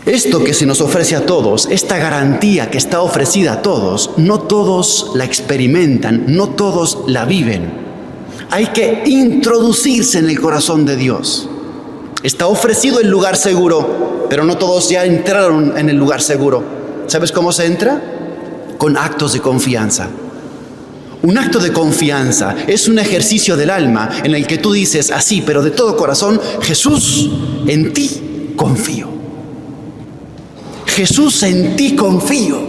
Esto que se nos ofrece a todos, esta garantía que está ofrecida a todos, no todos la experimentan, no todos la viven. Hay que introducirse en el corazón de Dios. Está ofrecido el lugar seguro, pero no todos ya entraron en el lugar seguro. ¿Sabes cómo se entra? Con actos de confianza. Un acto de confianza es un ejercicio del alma en el que tú dices así, pero de todo corazón: Jesús, en ti confío. Jesús, en ti confío.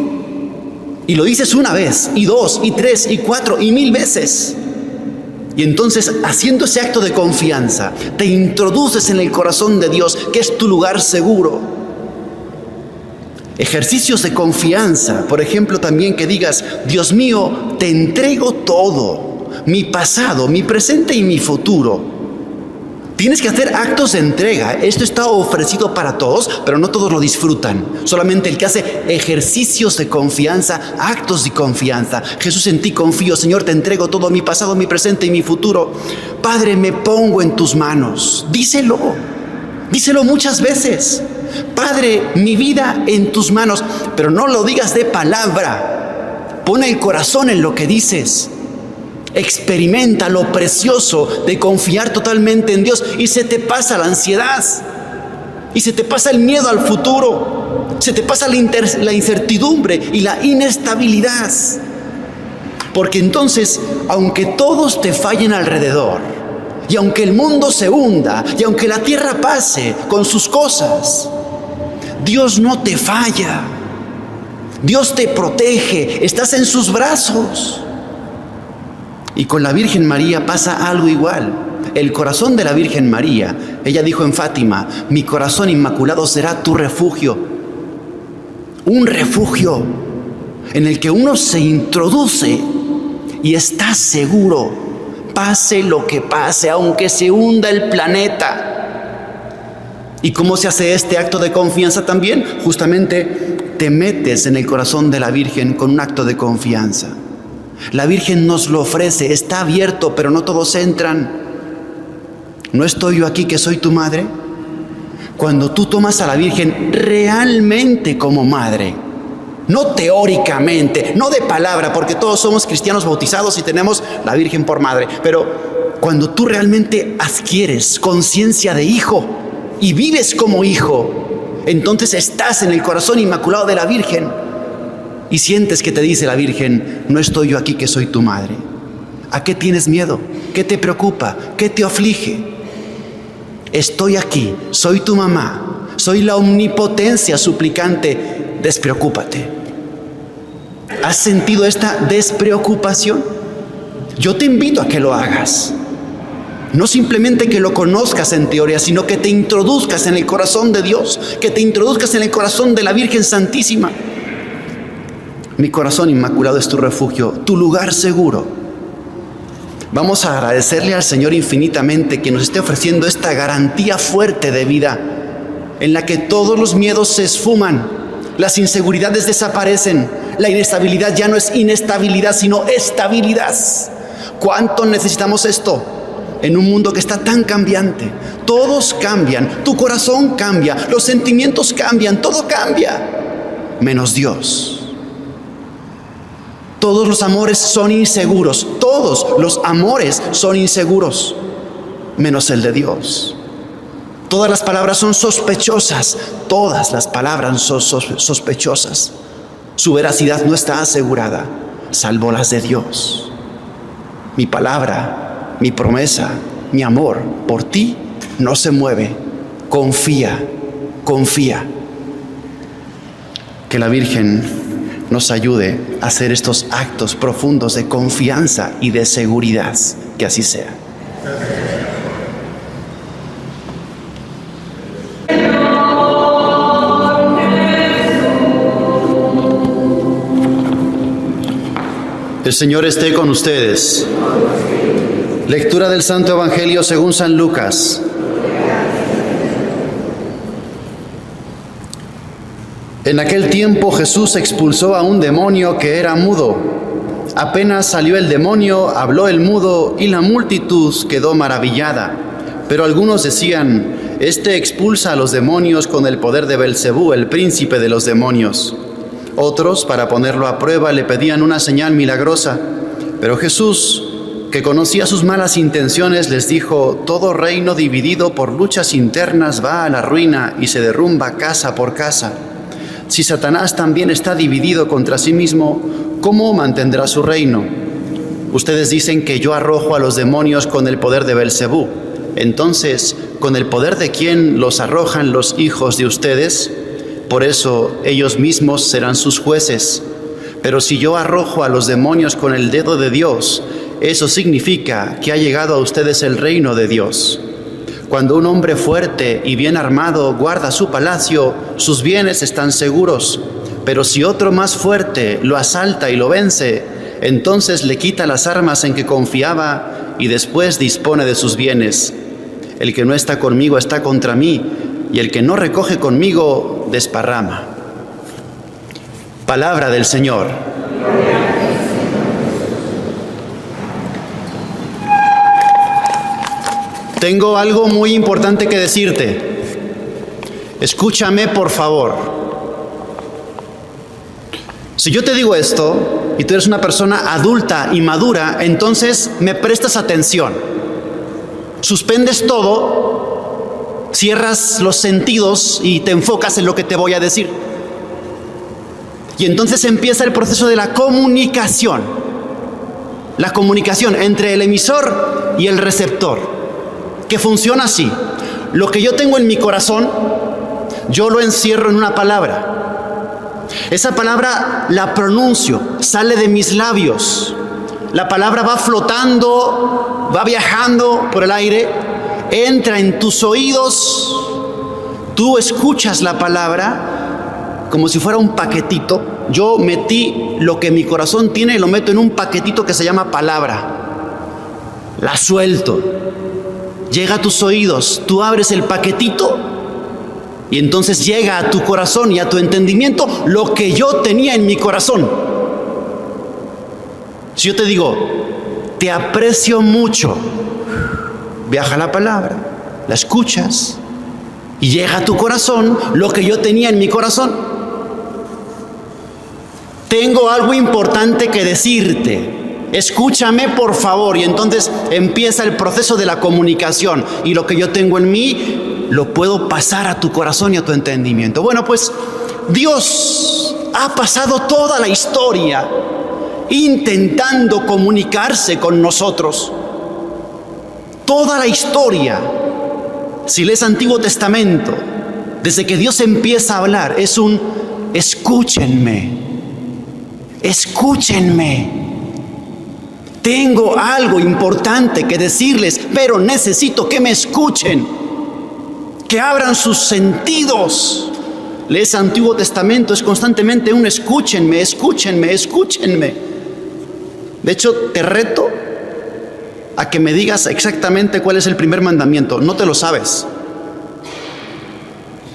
Y lo dices una vez, y dos, y tres, y cuatro, y 1000 veces. Y entonces, haciendo ese acto de confianza, te introduces en el corazón de Dios, que es tu lugar seguro. Ejercicios de confianza, por ejemplo, también que digas: Dios mío, te entrego todo, mi pasado, mi presente y mi futuro. Tienes que hacer actos de entrega. Esto está ofrecido para todos, pero no todos lo disfrutan. Solamente el que hace ejercicios de confianza, actos de confianza. Jesús, en ti confío. Señor, te entrego todo, mi pasado, mi presente y mi futuro. Padre, me pongo en tus manos. Díselo muchas veces. Padre, mi vida en tus manos. Pero no lo digas de palabra. Pon el corazón en lo que dices. Experimenta lo precioso de confiar totalmente en Dios, y se te pasa la ansiedad, y se te pasa el miedo al futuro, se te pasa la incertidumbre y la inestabilidad. Porque entonces, aunque todos te fallen alrededor, y aunque el mundo se hunda, y aunque la tierra pase con sus cosas, Dios no te falla. Dios te protege, estás en sus brazos. Y con la Virgen María pasa algo igual. El corazón de la Virgen María, ella dijo en Fátima: mi corazón inmaculado será tu refugio. Un refugio en el que uno se introduce y está seguro, pase lo que pase, aunque se hunda el planeta. ¿Y cómo se hace este acto de confianza también? Justamente te metes en el corazón de la Virgen con un acto de confianza. La Virgen nos lo ofrece, está abierto, pero no todos entran. ¿No estoy yo aquí que soy tu madre? Cuando tú tomas a la Virgen realmente como madre, no teóricamente, no de palabra, porque todos somos cristianos bautizados y tenemos la Virgen por madre, pero cuando tú realmente adquieres conciencia de hijo y vives como hijo, entonces estás en el corazón inmaculado de la Virgen. Y sientes que te dice la Virgen: no estoy yo aquí que soy tu madre. ¿A qué tienes miedo? ¿Qué te preocupa? ¿Qué te aflige? Estoy aquí, soy tu mamá, soy la omnipotencia suplicante, despreocúpate. ¿Has sentido esta despreocupación? Yo te invito a que lo hagas. No simplemente que lo conozcas en teoría, sino que te introduzcas en el corazón de Dios, que te introduzcas en el corazón de la Virgen Santísima. Mi corazón inmaculado es tu refugio, tu lugar seguro. Vamos a agradecerle al Señor infinitamente que nos esté ofreciendo esta garantía fuerte de vida, en la que todos los miedos se esfuman, las inseguridades desaparecen, la inestabilidad ya no es inestabilidad, sino estabilidad. ¿Cuánto necesitamos esto en un mundo que está tan cambiante? Todos cambian, tu corazón cambia, los sentimientos cambian, todo cambia, menos Dios. Todos los amores son inseguros, todos los amores son inseguros, menos el de Dios. Todas las palabras son sospechosas, todas las palabras son sospechosas. Su veracidad no está asegurada, salvo las de Dios. Mi palabra, mi promesa, mi amor por ti no se mueve. Confía, confía. Que la Virgen nos ayude a hacer estos actos profundos de confianza y de seguridad. Que así sea. El Señor esté con ustedes. Lectura del Santo Evangelio según San Lucas. En aquel tiempo Jesús expulsó a un demonio que era mudo. Apenas salió el demonio, habló el mudo y la multitud quedó maravillada. Pero algunos decían: este expulsa a los demonios con el poder de Belcebú, el príncipe de los demonios. Otros, para ponerlo a prueba, le pedían una señal milagrosa. Pero Jesús, que conocía sus malas intenciones, les dijo: todo reino dividido por luchas internas va a la ruina y se derrumba casa por casa. Si Satanás también está dividido contra sí mismo, ¿cómo mantendrá su reino? Ustedes dicen que yo arrojo a los demonios con el poder de Belcebú. Entonces, ¿con el poder de quién los arrojan los hijos de ustedes? Por eso ellos mismos serán sus jueces. Pero si yo arrojo a los demonios con el dedo de Dios, eso significa que ha llegado a ustedes el reino de Dios. Cuando un hombre fuerte y bien armado guarda su palacio, sus bienes están seguros. Pero si otro más fuerte lo asalta y lo vence, entonces le quita las armas en que confiaba y después dispone de sus bienes. El que no está conmigo está contra mí, y el que no recoge conmigo desparrama. Palabra del Señor. Tengo algo muy importante que decirte. Escúchame, por favor. Si yo te digo esto y tú eres una persona adulta y madura, entonces me prestas atención. Suspendes todo, cierras los sentidos y te enfocas en lo que te voy a decir. Y entonces empieza el proceso de la comunicación. La comunicación entre el emisor y el receptor, que funciona así. Lo que yo tengo en mi corazón, yo lo encierro en una palabra. Esa palabra la pronuncio, sale de mis labios. La palabra va flotando, va viajando por el aire, entra en tus oídos. Tú escuchas la palabra como si fuera un paquetito. Yo metí lo que mi corazón tiene y lo meto en un paquetito que se llama palabra. La suelto. Llega a tus oídos, tú abres el paquetito y entonces llega a tu corazón y a tu entendimiento lo que yo tenía en mi corazón. Si yo te digo, te aprecio mucho, viaja la palabra, la escuchas y llega a tu corazón lo que yo tenía en mi corazón. Tengo algo importante que decirte. Escúchame, por favor. Y entonces empieza el proceso de la comunicación. Y lo que yo tengo en mí, lo puedo pasar a tu corazón y a tu entendimiento. Bueno, pues Dios ha pasado toda la historia intentando comunicarse con nosotros. Toda la historia. Si lees Antiguo Testamento, desde que Dios empieza a hablar, es un escúchenme. Escúchenme. Tengo algo importante que decirles, pero necesito que me escuchen, que abran sus sentidos. Lees Antiguo Testamento, es constantemente un escúchenme, escúchenme, escúchenme. De hecho, te reto a que me digas exactamente cuál es el primer mandamiento. No te lo sabes.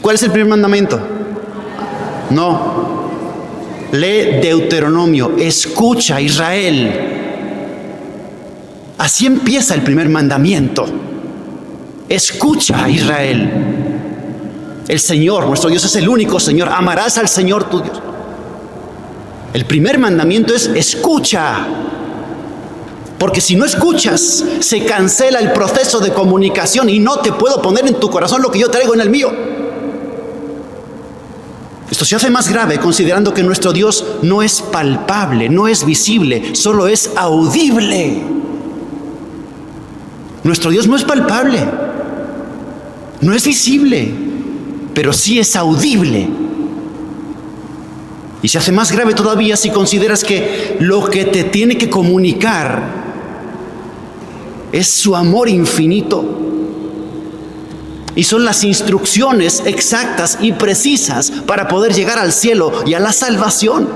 ¿Cuál es el primer mandamiento? No. Lee Deuteronomio, escucha, Israel. Así empieza el primer mandamiento. Escucha, Israel. El Señor, nuestro Dios, es el único Señor. Amarás al Señor tu Dios. El primer mandamiento es escucha. Porque si no escuchas, se cancela el proceso de comunicación y no te puedo poner en tu corazón lo que yo traigo en el mío. Esto se hace más grave considerando que nuestro Dios no es palpable, no es visible, solo es audible. Nuestro Dios no es palpable, no es visible, pero sí es audible. Y se hace más grave todavía si consideras que lo que te tiene que comunicar es su amor infinito. Y son las instrucciones exactas y precisas para poder llegar al cielo y a la salvación.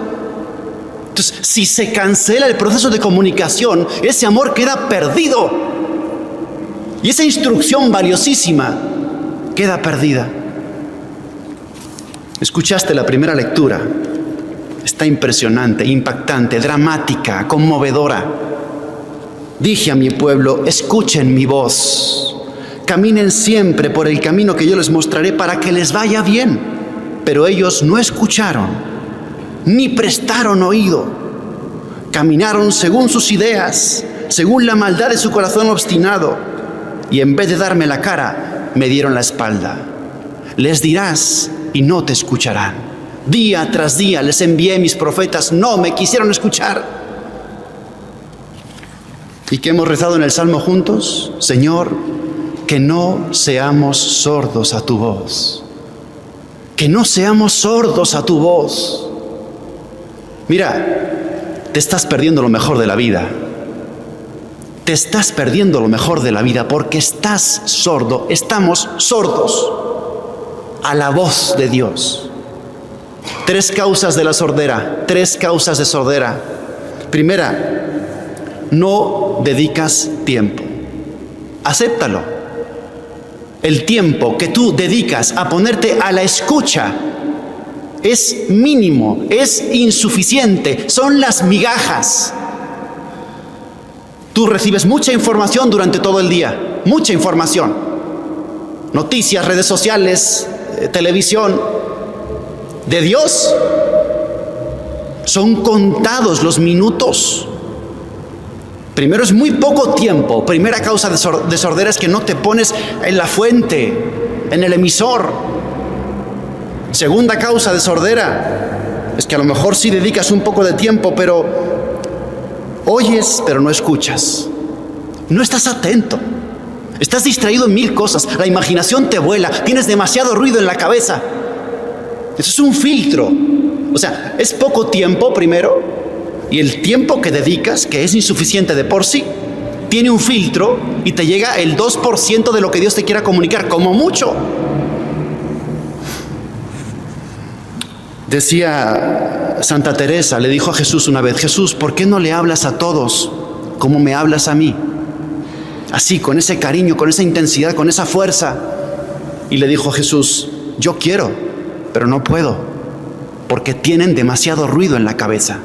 Entonces, si se cancela el proceso de comunicación, ese amor queda perdido. Y esa instrucción valiosísima queda perdida. Escuchaste la primera lectura. Está impresionante, impactante, dramática, conmovedora. Dije a mi pueblo, escuchen mi voz. Caminen siempre por el camino que yo les mostraré para que les vaya bien. Pero ellos no escucharon, ni prestaron oído. Caminaron según sus ideas, según la maldad de su corazón obstinado. Y en vez de darme la cara, me dieron la espalda. Les dirás y no te escucharán. Día tras día les envié mis profetas, no me quisieron escuchar. y que hemos rezado en el Salmo juntos. Señor, que no seamos sordos a tu voz. Que no seamos sordos a tu voz. Mira, te estás perdiendo lo mejor de la vida. Te estás perdiendo lo mejor de la vida porque estás sordo, estamos sordos a la voz de Dios. 3 causas de la sordera, 3 causas de sordera. Primera, no dedicas tiempo. Acéptalo. El tiempo que tú dedicas a ponerte a la escucha es mínimo, es insuficiente, son las migajas. Tú recibes mucha información durante todo el día, mucha información. Noticias, redes sociales, televisión. De Dios son contados los minutos. Primero, es muy poco tiempo. Primera causa de sordera es que no te pones en la fuente, en el emisor. Segunda causa de sordera es que a lo mejor sí dedicas un poco de tiempo, pero oyes, pero no escuchas. No estás atento. Estás distraído en 1000 cosas. La imaginación te vuela. Tienes demasiado ruido en la cabeza. Eso es un filtro. O sea, es poco tiempo primero. Y el tiempo que dedicas, que es insuficiente de por sí, tiene un filtro y te llega el 2% de lo que Dios te quiera comunicar, como mucho. Decía Santa Teresa, le dijo a Jesús una vez: Jesús, ¿por qué no le hablas a todos como me hablas a mí? Así, con ese cariño, con esa intensidad, con esa fuerza. Y le dijo Jesús: yo quiero, pero no puedo, porque tienen demasiado ruido en la cabeza.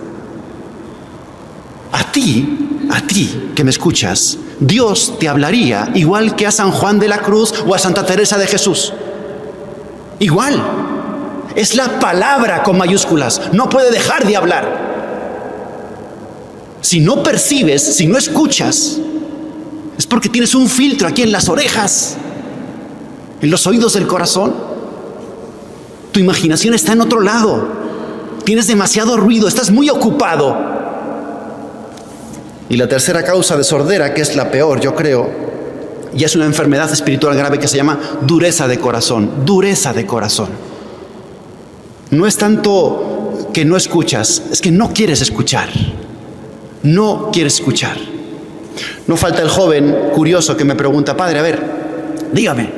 A ti que me escuchas, Dios te hablaría igual que a San Juan de la Cruz o a Santa Teresa de Jesús. Igual. Es la palabra con mayúsculas. No puede dejar de hablar. Si no percibes, si no escuchas, es porque tienes un filtro aquí en las orejas, en los oídos del corazón. Tu imaginación está en otro lado. Tienes demasiado ruido, estás muy ocupado. Y la tercera causa de sordera, que es la peor, yo creo, y es una enfermedad espiritual grave que se llama dureza de corazón. Dureza de corazón. No es tanto que no escuchas, es que no quieres escuchar. No quieres escuchar. No falta el joven curioso que me pregunta: padre, a ver, dígame,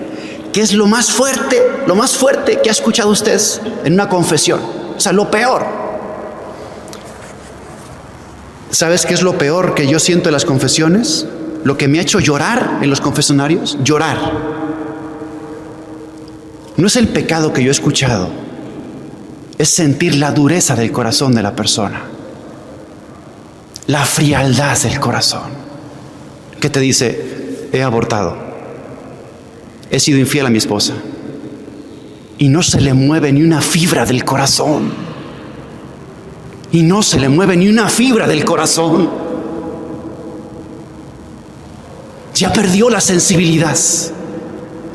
¿qué es lo más fuerte que ha escuchado usted en una confesión? O sea, lo peor. ¿Sabes qué es lo peor que yo siento en las confesiones? Lo que me ha hecho llorar en los confesionarios, llorar. No es el pecado que yo he escuchado, es sentir la dureza del corazón de la persona, la frialdad del corazón, que te dice: he abortado, he sido infiel a mi esposa, y no se le mueve ni una fibra del corazón. Y no se le mueve ni una fibra del corazón. Ya perdió la sensibilidad.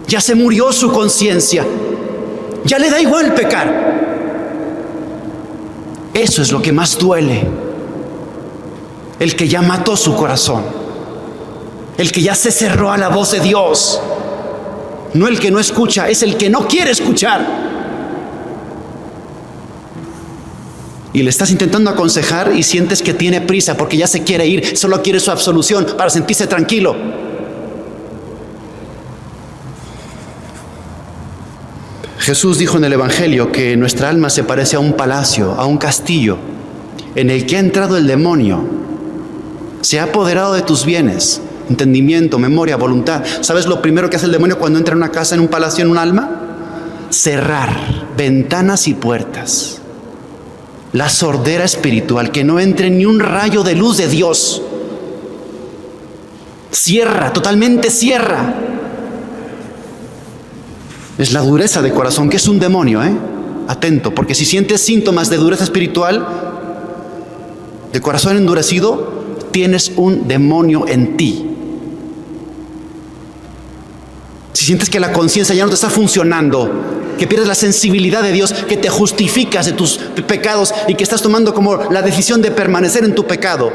Ya se murió su conciencia. Ya le da igual pecar. Eso es lo que más duele. El que ya mató su corazón. El que ya se cerró a la voz de Dios. No el que no escucha, es el que no quiere escuchar. Y le estás intentando aconsejar y sientes que tiene prisa porque ya se quiere ir, solo quiere su absolución para sentirse tranquilo. Jesús dijo en el Evangelio que nuestra alma se parece a un palacio, a un castillo, en el que ha entrado el demonio. Se ha apoderado de tus bienes, entendimiento, memoria, voluntad. ¿Sabes lo primero que hace el demonio cuando entra en una casa, en un palacio, en un alma? Cerrar ventanas y puertas. La sordera espiritual, que no entre ni un rayo de luz de Dios. Cierra, totalmente cierra. Es la dureza de corazón, que es un demonio, Atento, porque si sientes síntomas de dureza espiritual, de corazón endurecido, tienes un demonio en ti. Si sientes que la conciencia ya no te está funcionando, que pierdes la sensibilidad de Dios, que te justificas de tus pecados y que estás tomando como la decisión de permanecer en tu pecado,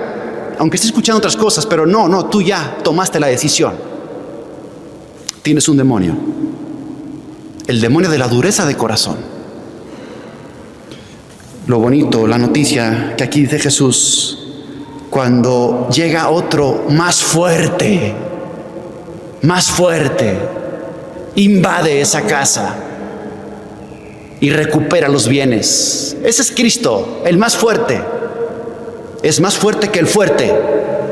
aunque estés escuchando otras cosas, pero no, tú ya tomaste la decisión. Tienes un demonio, el demonio de la dureza de corazón. Lo bonito, la noticia que aquí dice Jesús, cuando llega otro más fuerte, invade esa casa y recupera los bienes. Ese es Cristo, el más fuerte. Es más fuerte que el fuerte,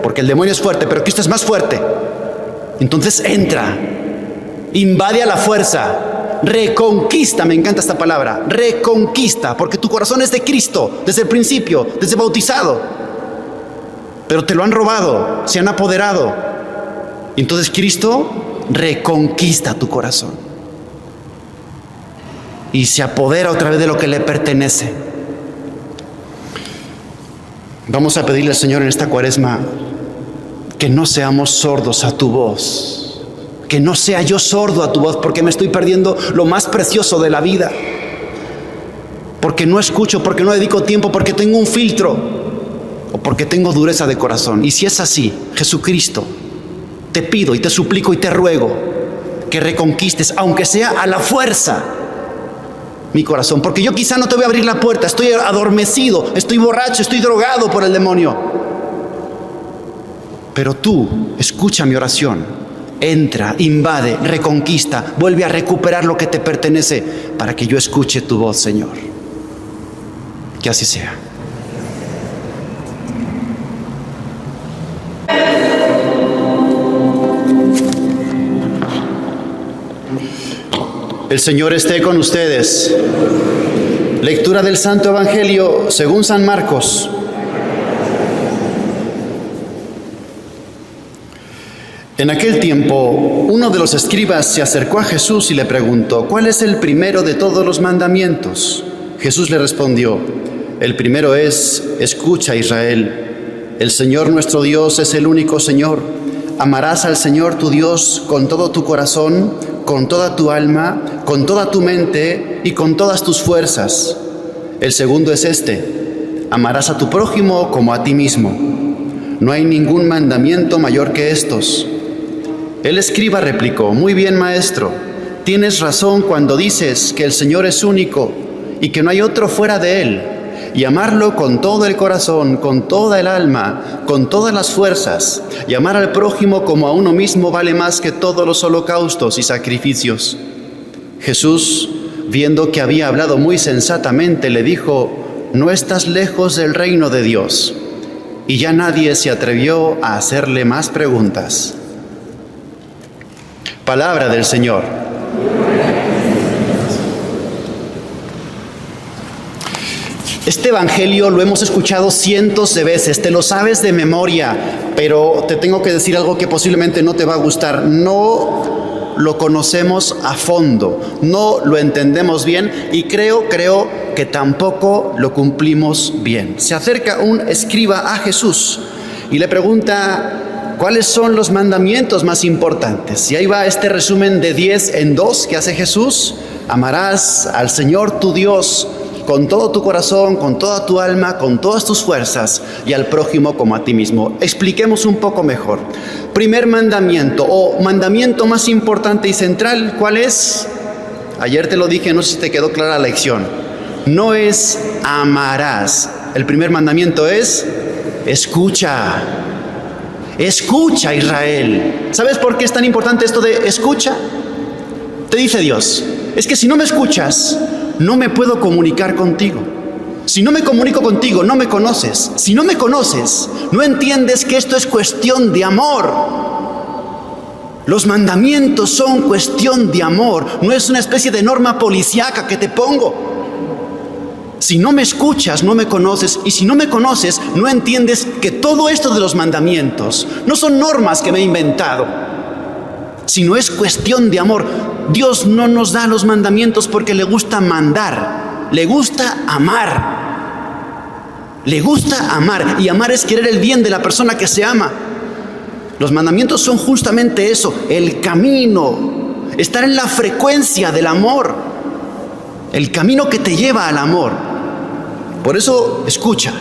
porque el demonio es fuerte, pero Cristo es más fuerte. Entonces entra, invade a la fuerza, reconquista, me encanta esta palabra, reconquista, porque tu corazón es de Cristo desde el principio, desde bautizado, pero te lo han robado, se han apoderado. Entonces Cristo reconquista tu corazón y se apodera otra vez de lo que le pertenece. Vamos a pedirle al Señor en esta Cuaresma que no seamos sordos a tu voz, que no sea yo sordo a tu voz, porque me estoy perdiendo lo más precioso de la vida, porque no escucho, porque no dedico tiempo, porque tengo un filtro o porque tengo dureza de corazón. Y si es así, Jesucristo, te pido y te suplico y te ruego que reconquistes, aunque sea a la fuerza, mi corazón, porque yo quizá no te voy a abrir la puerta, estoy adormecido, estoy borracho, estoy drogado por el demonio, pero tú escucha mi oración, entra, invade, reconquista, vuelve a recuperar lo que te pertenece, para que yo escuche tu voz, Señor. Que así sea. El Señor esté con ustedes. Lectura del Santo Evangelio según San Marcos. En aquel tiempo, uno de los escribas se acercó a Jesús y le preguntó: ¿cuál es el primero de todos los mandamientos? Jesús le respondió: el primero es: escucha, Israel, el Señor nuestro Dios es el único Señor. Amarás al Señor tu Dios con todo tu corazón, con toda tu alma, con toda tu mente y con todas tus fuerzas. El segundo es este: amarás a tu prójimo como a ti mismo. No hay ningún mandamiento mayor que estos. El escriba replicó: muy bien, maestro, tienes razón cuando dices que el Señor es único y que no hay otro fuera de Él, y amarlo con todo el corazón, con toda el alma, con todas las fuerzas, y amar al prójimo como a uno mismo vale más que todos los holocaustos y sacrificios. Jesús, viendo que había hablado muy sensatamente, le dijo: no estás lejos del reino de Dios. Y ya nadie se atrevió a hacerle más preguntas. Palabra del Señor. Este evangelio lo hemos escuchado cientos de veces, te lo sabes de memoria, pero te tengo que decir algo que posiblemente no te va a gustar. No lo conocemos a fondo, no lo entendemos bien y creo que tampoco lo cumplimos bien. Se acerca un escriba a Jesús y le pregunta: ¿cuáles son los mandamientos más importantes? Y ahí va este resumen de 10 en 2 que hace Jesús. Amarás al Señor tu Dios con todo tu corazón, con toda tu alma, con todas tus fuerzas, y al prójimo como a ti mismo. Expliquemos un poco mejor. Primer mandamiento, o mandamiento más importante y central, ¿cuál es? Ayer te lo dije, no sé si te quedó clara la lección. No es amarás. El primer mandamiento es: escucha. Escucha, Israel. ¿Sabes por qué es tan importante esto de escucha? Te dice Dios: es que si no me escuchas, no me puedo comunicar contigo. Si no me comunico contigo, no me conoces. Si no me conoces, no entiendes que esto es cuestión de amor. Los mandamientos son cuestión de amor, no es una especie de norma policíaca que te pongo. Si no me escuchas, no me conoces, y si no me conoces, no entiendes que todo esto de los mandamientos no son normas que me he inventado, sino es cuestión de amor. Dios no nos da los mandamientos porque le gusta mandar, le gusta amar. Le gusta amar, y amar es querer el bien de la persona que se ama. Los mandamientos son justamente eso, el camino, estar en la frecuencia del amor, el camino que te lleva al amor. Por eso escucha,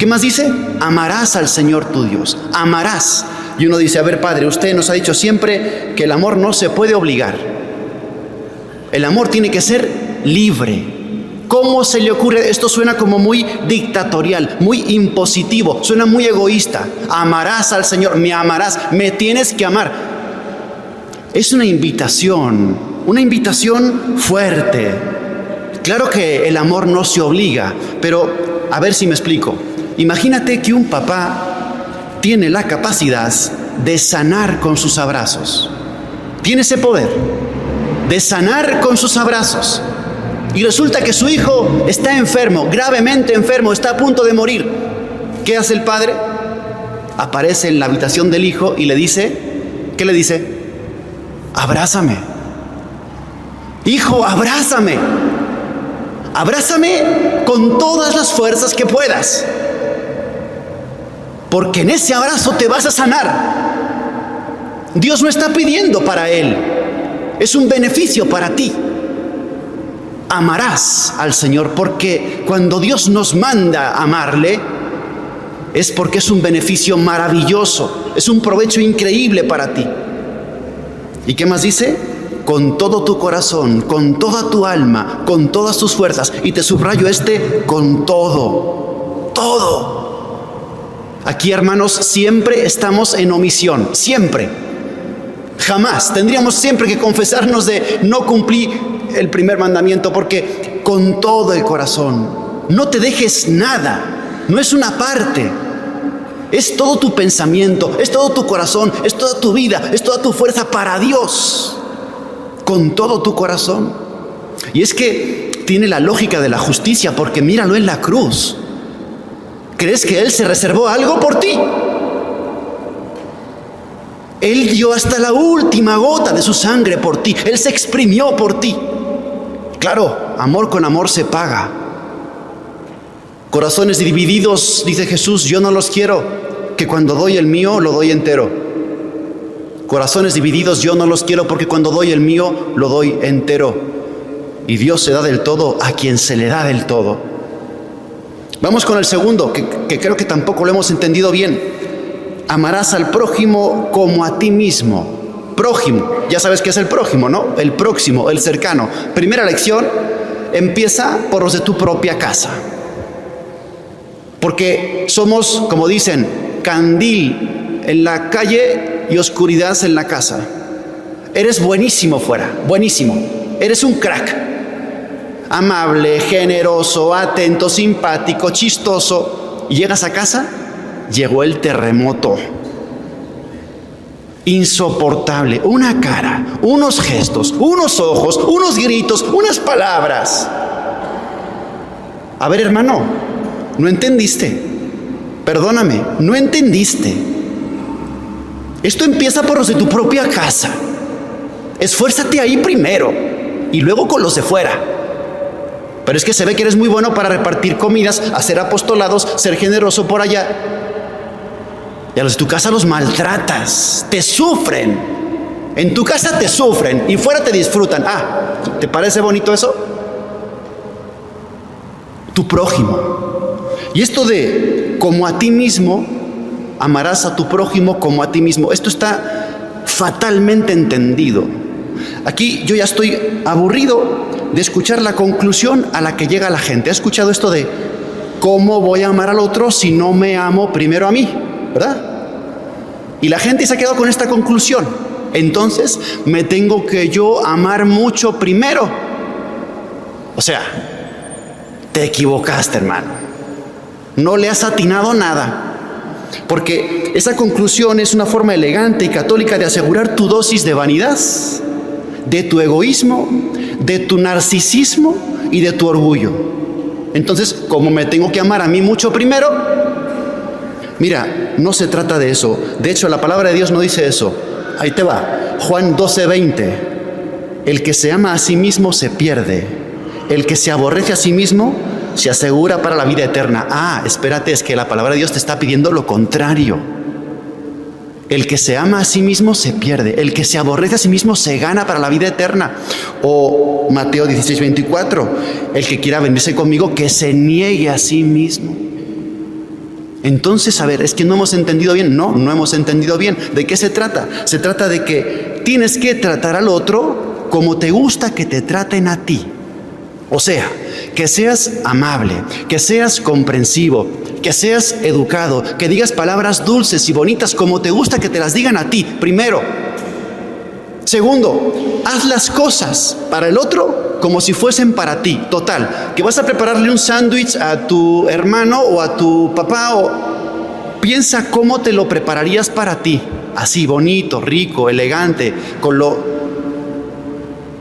¿Qué más dice? Amarás al Señor tu Dios, amarás. Y uno dice, a ver, Padre, usted nos ha dicho siempre que el amor no se puede obligar. El amor tiene que ser libre. ¿Cómo se le ocurre? Esto suena como muy dictatorial, muy impositivo, suena muy egoísta. Amarás al Señor, me amarás, me tienes que amar. Es una invitación fuerte. Claro que el amor no se obliga, pero a ver si me explico. Imagínate que un papá tiene la capacidad de sanar con sus abrazos. Tiene ese poder de sanar con sus abrazos. Y resulta que su hijo está enfermo, gravemente enfermo, está a punto de morir. ¿Qué hace el padre? Aparece en la habitación del hijo y le dice, ¿qué le dice? Abrázame. Hijo, abrázame. Abrázame con todas las fuerzas que puedas. Porque en ese abrazo te vas a sanar. Dios no está pidiendo para él. Es un beneficio para ti. Amarás al Señor, porque cuando Dios nos manda amarle, es porque es un beneficio maravilloso, es un provecho increíble para ti. ¿Y qué más dice? Con todo tu corazón, con toda tu alma, con todas tus fuerzas. Y te subrayo con todo, todo. Aquí, hermanos, siempre estamos en omisión, siempre. Jamás tendríamos siempre que confesarnos de no cumplir el primer mandamiento, porque con todo el corazón, no te dejes nada, no es una parte, es todo tu pensamiento, es todo tu corazón, es toda tu vida, es toda tu fuerza para Dios, con todo tu corazón. Y es que tiene la lógica de la justicia, porque míralo en la cruz. ¿Crees que Él se reservó algo por ti? Él dio hasta la última gota de su sangre por ti. Él se exprimió por ti. Claro, amor con amor se paga. Corazones divididos, dice Jesús, yo no los quiero, que cuando doy el mío, lo doy entero. Corazones divididos yo no los quiero, porque cuando doy el mío, lo doy entero. Y Dios se da del todo a quien se le da del todo. Vamos con el segundo, que creo que tampoco lo hemos entendido bien. Amarás al prójimo como a ti mismo. Prójimo, ya sabes qué es el prójimo, ¿no? El próximo, el cercano. Primera lección, empieza por los de tu propia casa. Porque somos, como dicen, candil en la calle y oscuridad en la casa. Eres buenísimo fuera, buenísimo. Eres un crack. Amable, generoso, atento, simpático, chistoso. Y llegas a casa, llegó el terremoto. Insoportable, una cara, unos gestos, unos ojos, unos gritos, unas palabras. A ver, hermano, no entendiste. Perdóname, no entendiste. Esto empieza por los de tu propia casa. Esfuérzate ahí primero y luego con los de fuera. Pero es que se ve que eres muy bueno para repartir comidas, hacer apostolados, ser generoso por allá. Y a los de tu casa los maltratas, te sufren. En tu casa te sufren y fuera te disfrutan. ¿Te parece bonito eso? Tu prójimo. Y esto de como a ti mismo, amarás a tu prójimo como a ti mismo. Esto está fatalmente entendido. Aquí yo ya estoy aburrido de escuchar la conclusión a la que llega la gente. ¿Ha escuchado esto de cómo voy a amar al otro si no me amo primero a mí? ¿Verdad? Y la gente se ha quedado con esta conclusión. Entonces me tengo que yo amar mucho primero. O sea, te equivocaste, hermano. No le has atinado nada. Porque esa conclusión es una forma elegante y católica de asegurar tu dosis de vanidad, de tu egoísmo, de tu narcisismo y de tu orgullo. Entonces, ¿cómo me tengo que amar a mí mucho primero? Mira, no se trata de eso. De hecho, la palabra de Dios no dice eso. Ahí te va. Juan 12:20. El que se ama a sí mismo se pierde. El que se aborrece a sí mismo se asegura para la vida eterna. Espérate, es que la palabra de Dios te está pidiendo lo contrario. El que se ama a sí mismo se pierde. El que se aborrece a sí mismo se gana para la vida eterna. O Mateo 16:24. El que quiera venirse conmigo, que se niegue a sí mismo. Entonces, a ver, es que no hemos entendido bien. No hemos entendido bien. ¿De qué se trata? Se trata de que tienes que tratar al otro como te gusta que te traten a ti. O sea, que seas amable, que seas comprensivo, que seas educado, que digas palabras dulces y bonitas como te gusta que te las digan a ti, primero. Segundo, haz las cosas para el otro como si fuesen para ti. Total, que vas a prepararle un sándwich a tu hermano o a tu papá, o piensa cómo te lo prepararías para ti. Así, bonito, rico, elegante,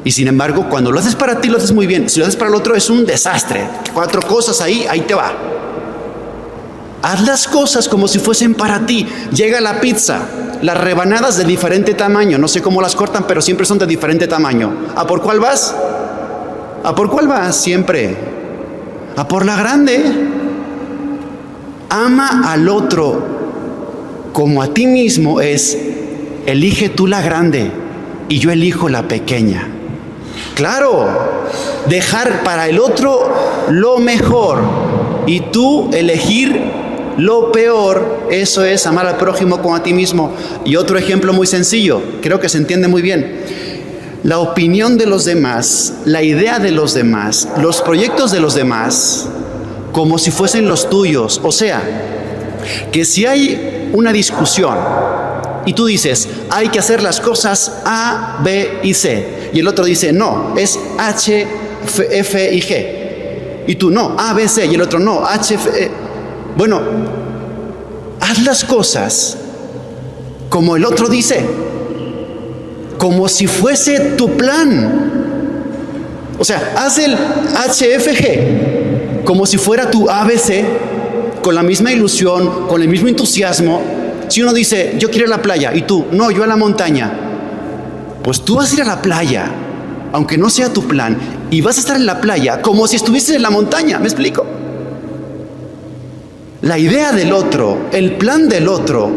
Y sin embargo, cuando lo haces para ti, lo haces muy bien. Si lo haces para el otro, es un desastre. 4 cosas ahí te va. Haz las cosas como si fuesen para ti. Llega la pizza, las rebanadas de diferente tamaño. No sé cómo las cortan, pero siempre son de diferente tamaño. ¿A por cuál vas? ¿A por cuál vas? Siempre. A por la grande. Ama al otro como a ti mismo es, elige tú la grande y yo elijo la pequeña. Claro, dejar para el otro lo mejor y tú elegir lo peor, eso es amar al prójimo como a ti mismo. Y otro ejemplo muy sencillo, creo que se entiende muy bien. La opinión de los demás, la idea de los demás, los proyectos de los demás, como si fuesen los tuyos. O sea, que si hay una discusión y tú dices, hay que hacer las cosas A, B y C, y el otro dice, no, es H, F y G, y tú, no, A, B, C, y el otro, no, H, F, E. Bueno, haz las cosas como el otro dice, como si fuese tu plan. O sea, haz el HFG como si fuera tu ABC, con la misma ilusión, con el mismo entusiasmo. Si uno dice, yo quiero ir a la playa, y tú, no, yo a la montaña, pues tú vas a ir a la playa, aunque no sea tu plan, y vas a estar en la playa como si estuvieses en la montaña. ¿Me explico? La idea del otro, el plan del otro,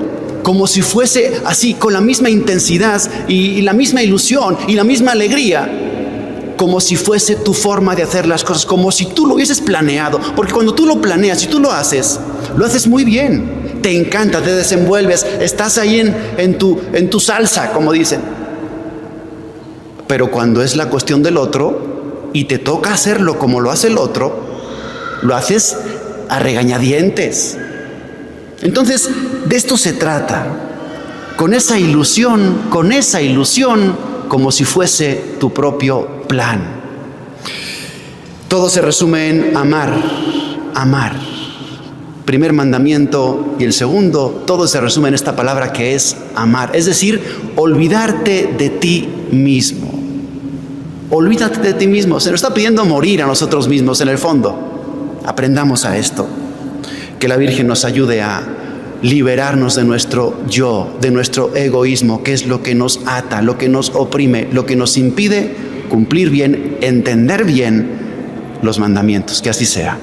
como si fuese así, con la misma intensidad y la misma ilusión y la misma alegría, como si fuese tu forma de hacer las cosas, como si tú lo hubieses planeado. Porque cuando tú lo planeas y tú lo haces muy bien, te encanta, te desenvuelves, estás ahí en tu salsa, como dicen. Pero cuando es la cuestión del otro y te toca hacerlo como lo hace el otro, lo haces a regañadientes. Entonces, de esto se trata, con esa ilusión, como si fuese tu propio plan. Todo se resume en amar. Primer mandamiento y el segundo, todo se resume en esta palabra que es amar. Es decir, olvidarte de ti mismo. Olvídate de ti mismo. Se nos está pidiendo morir a nosotros mismos en el fondo. Aprendamos a esto. Que la Virgen nos ayude a liberarnos de nuestro yo, de nuestro egoísmo, que es lo que nos ata, lo que nos oprime, lo que nos impide cumplir bien, entender bien los mandamientos. Que así sea.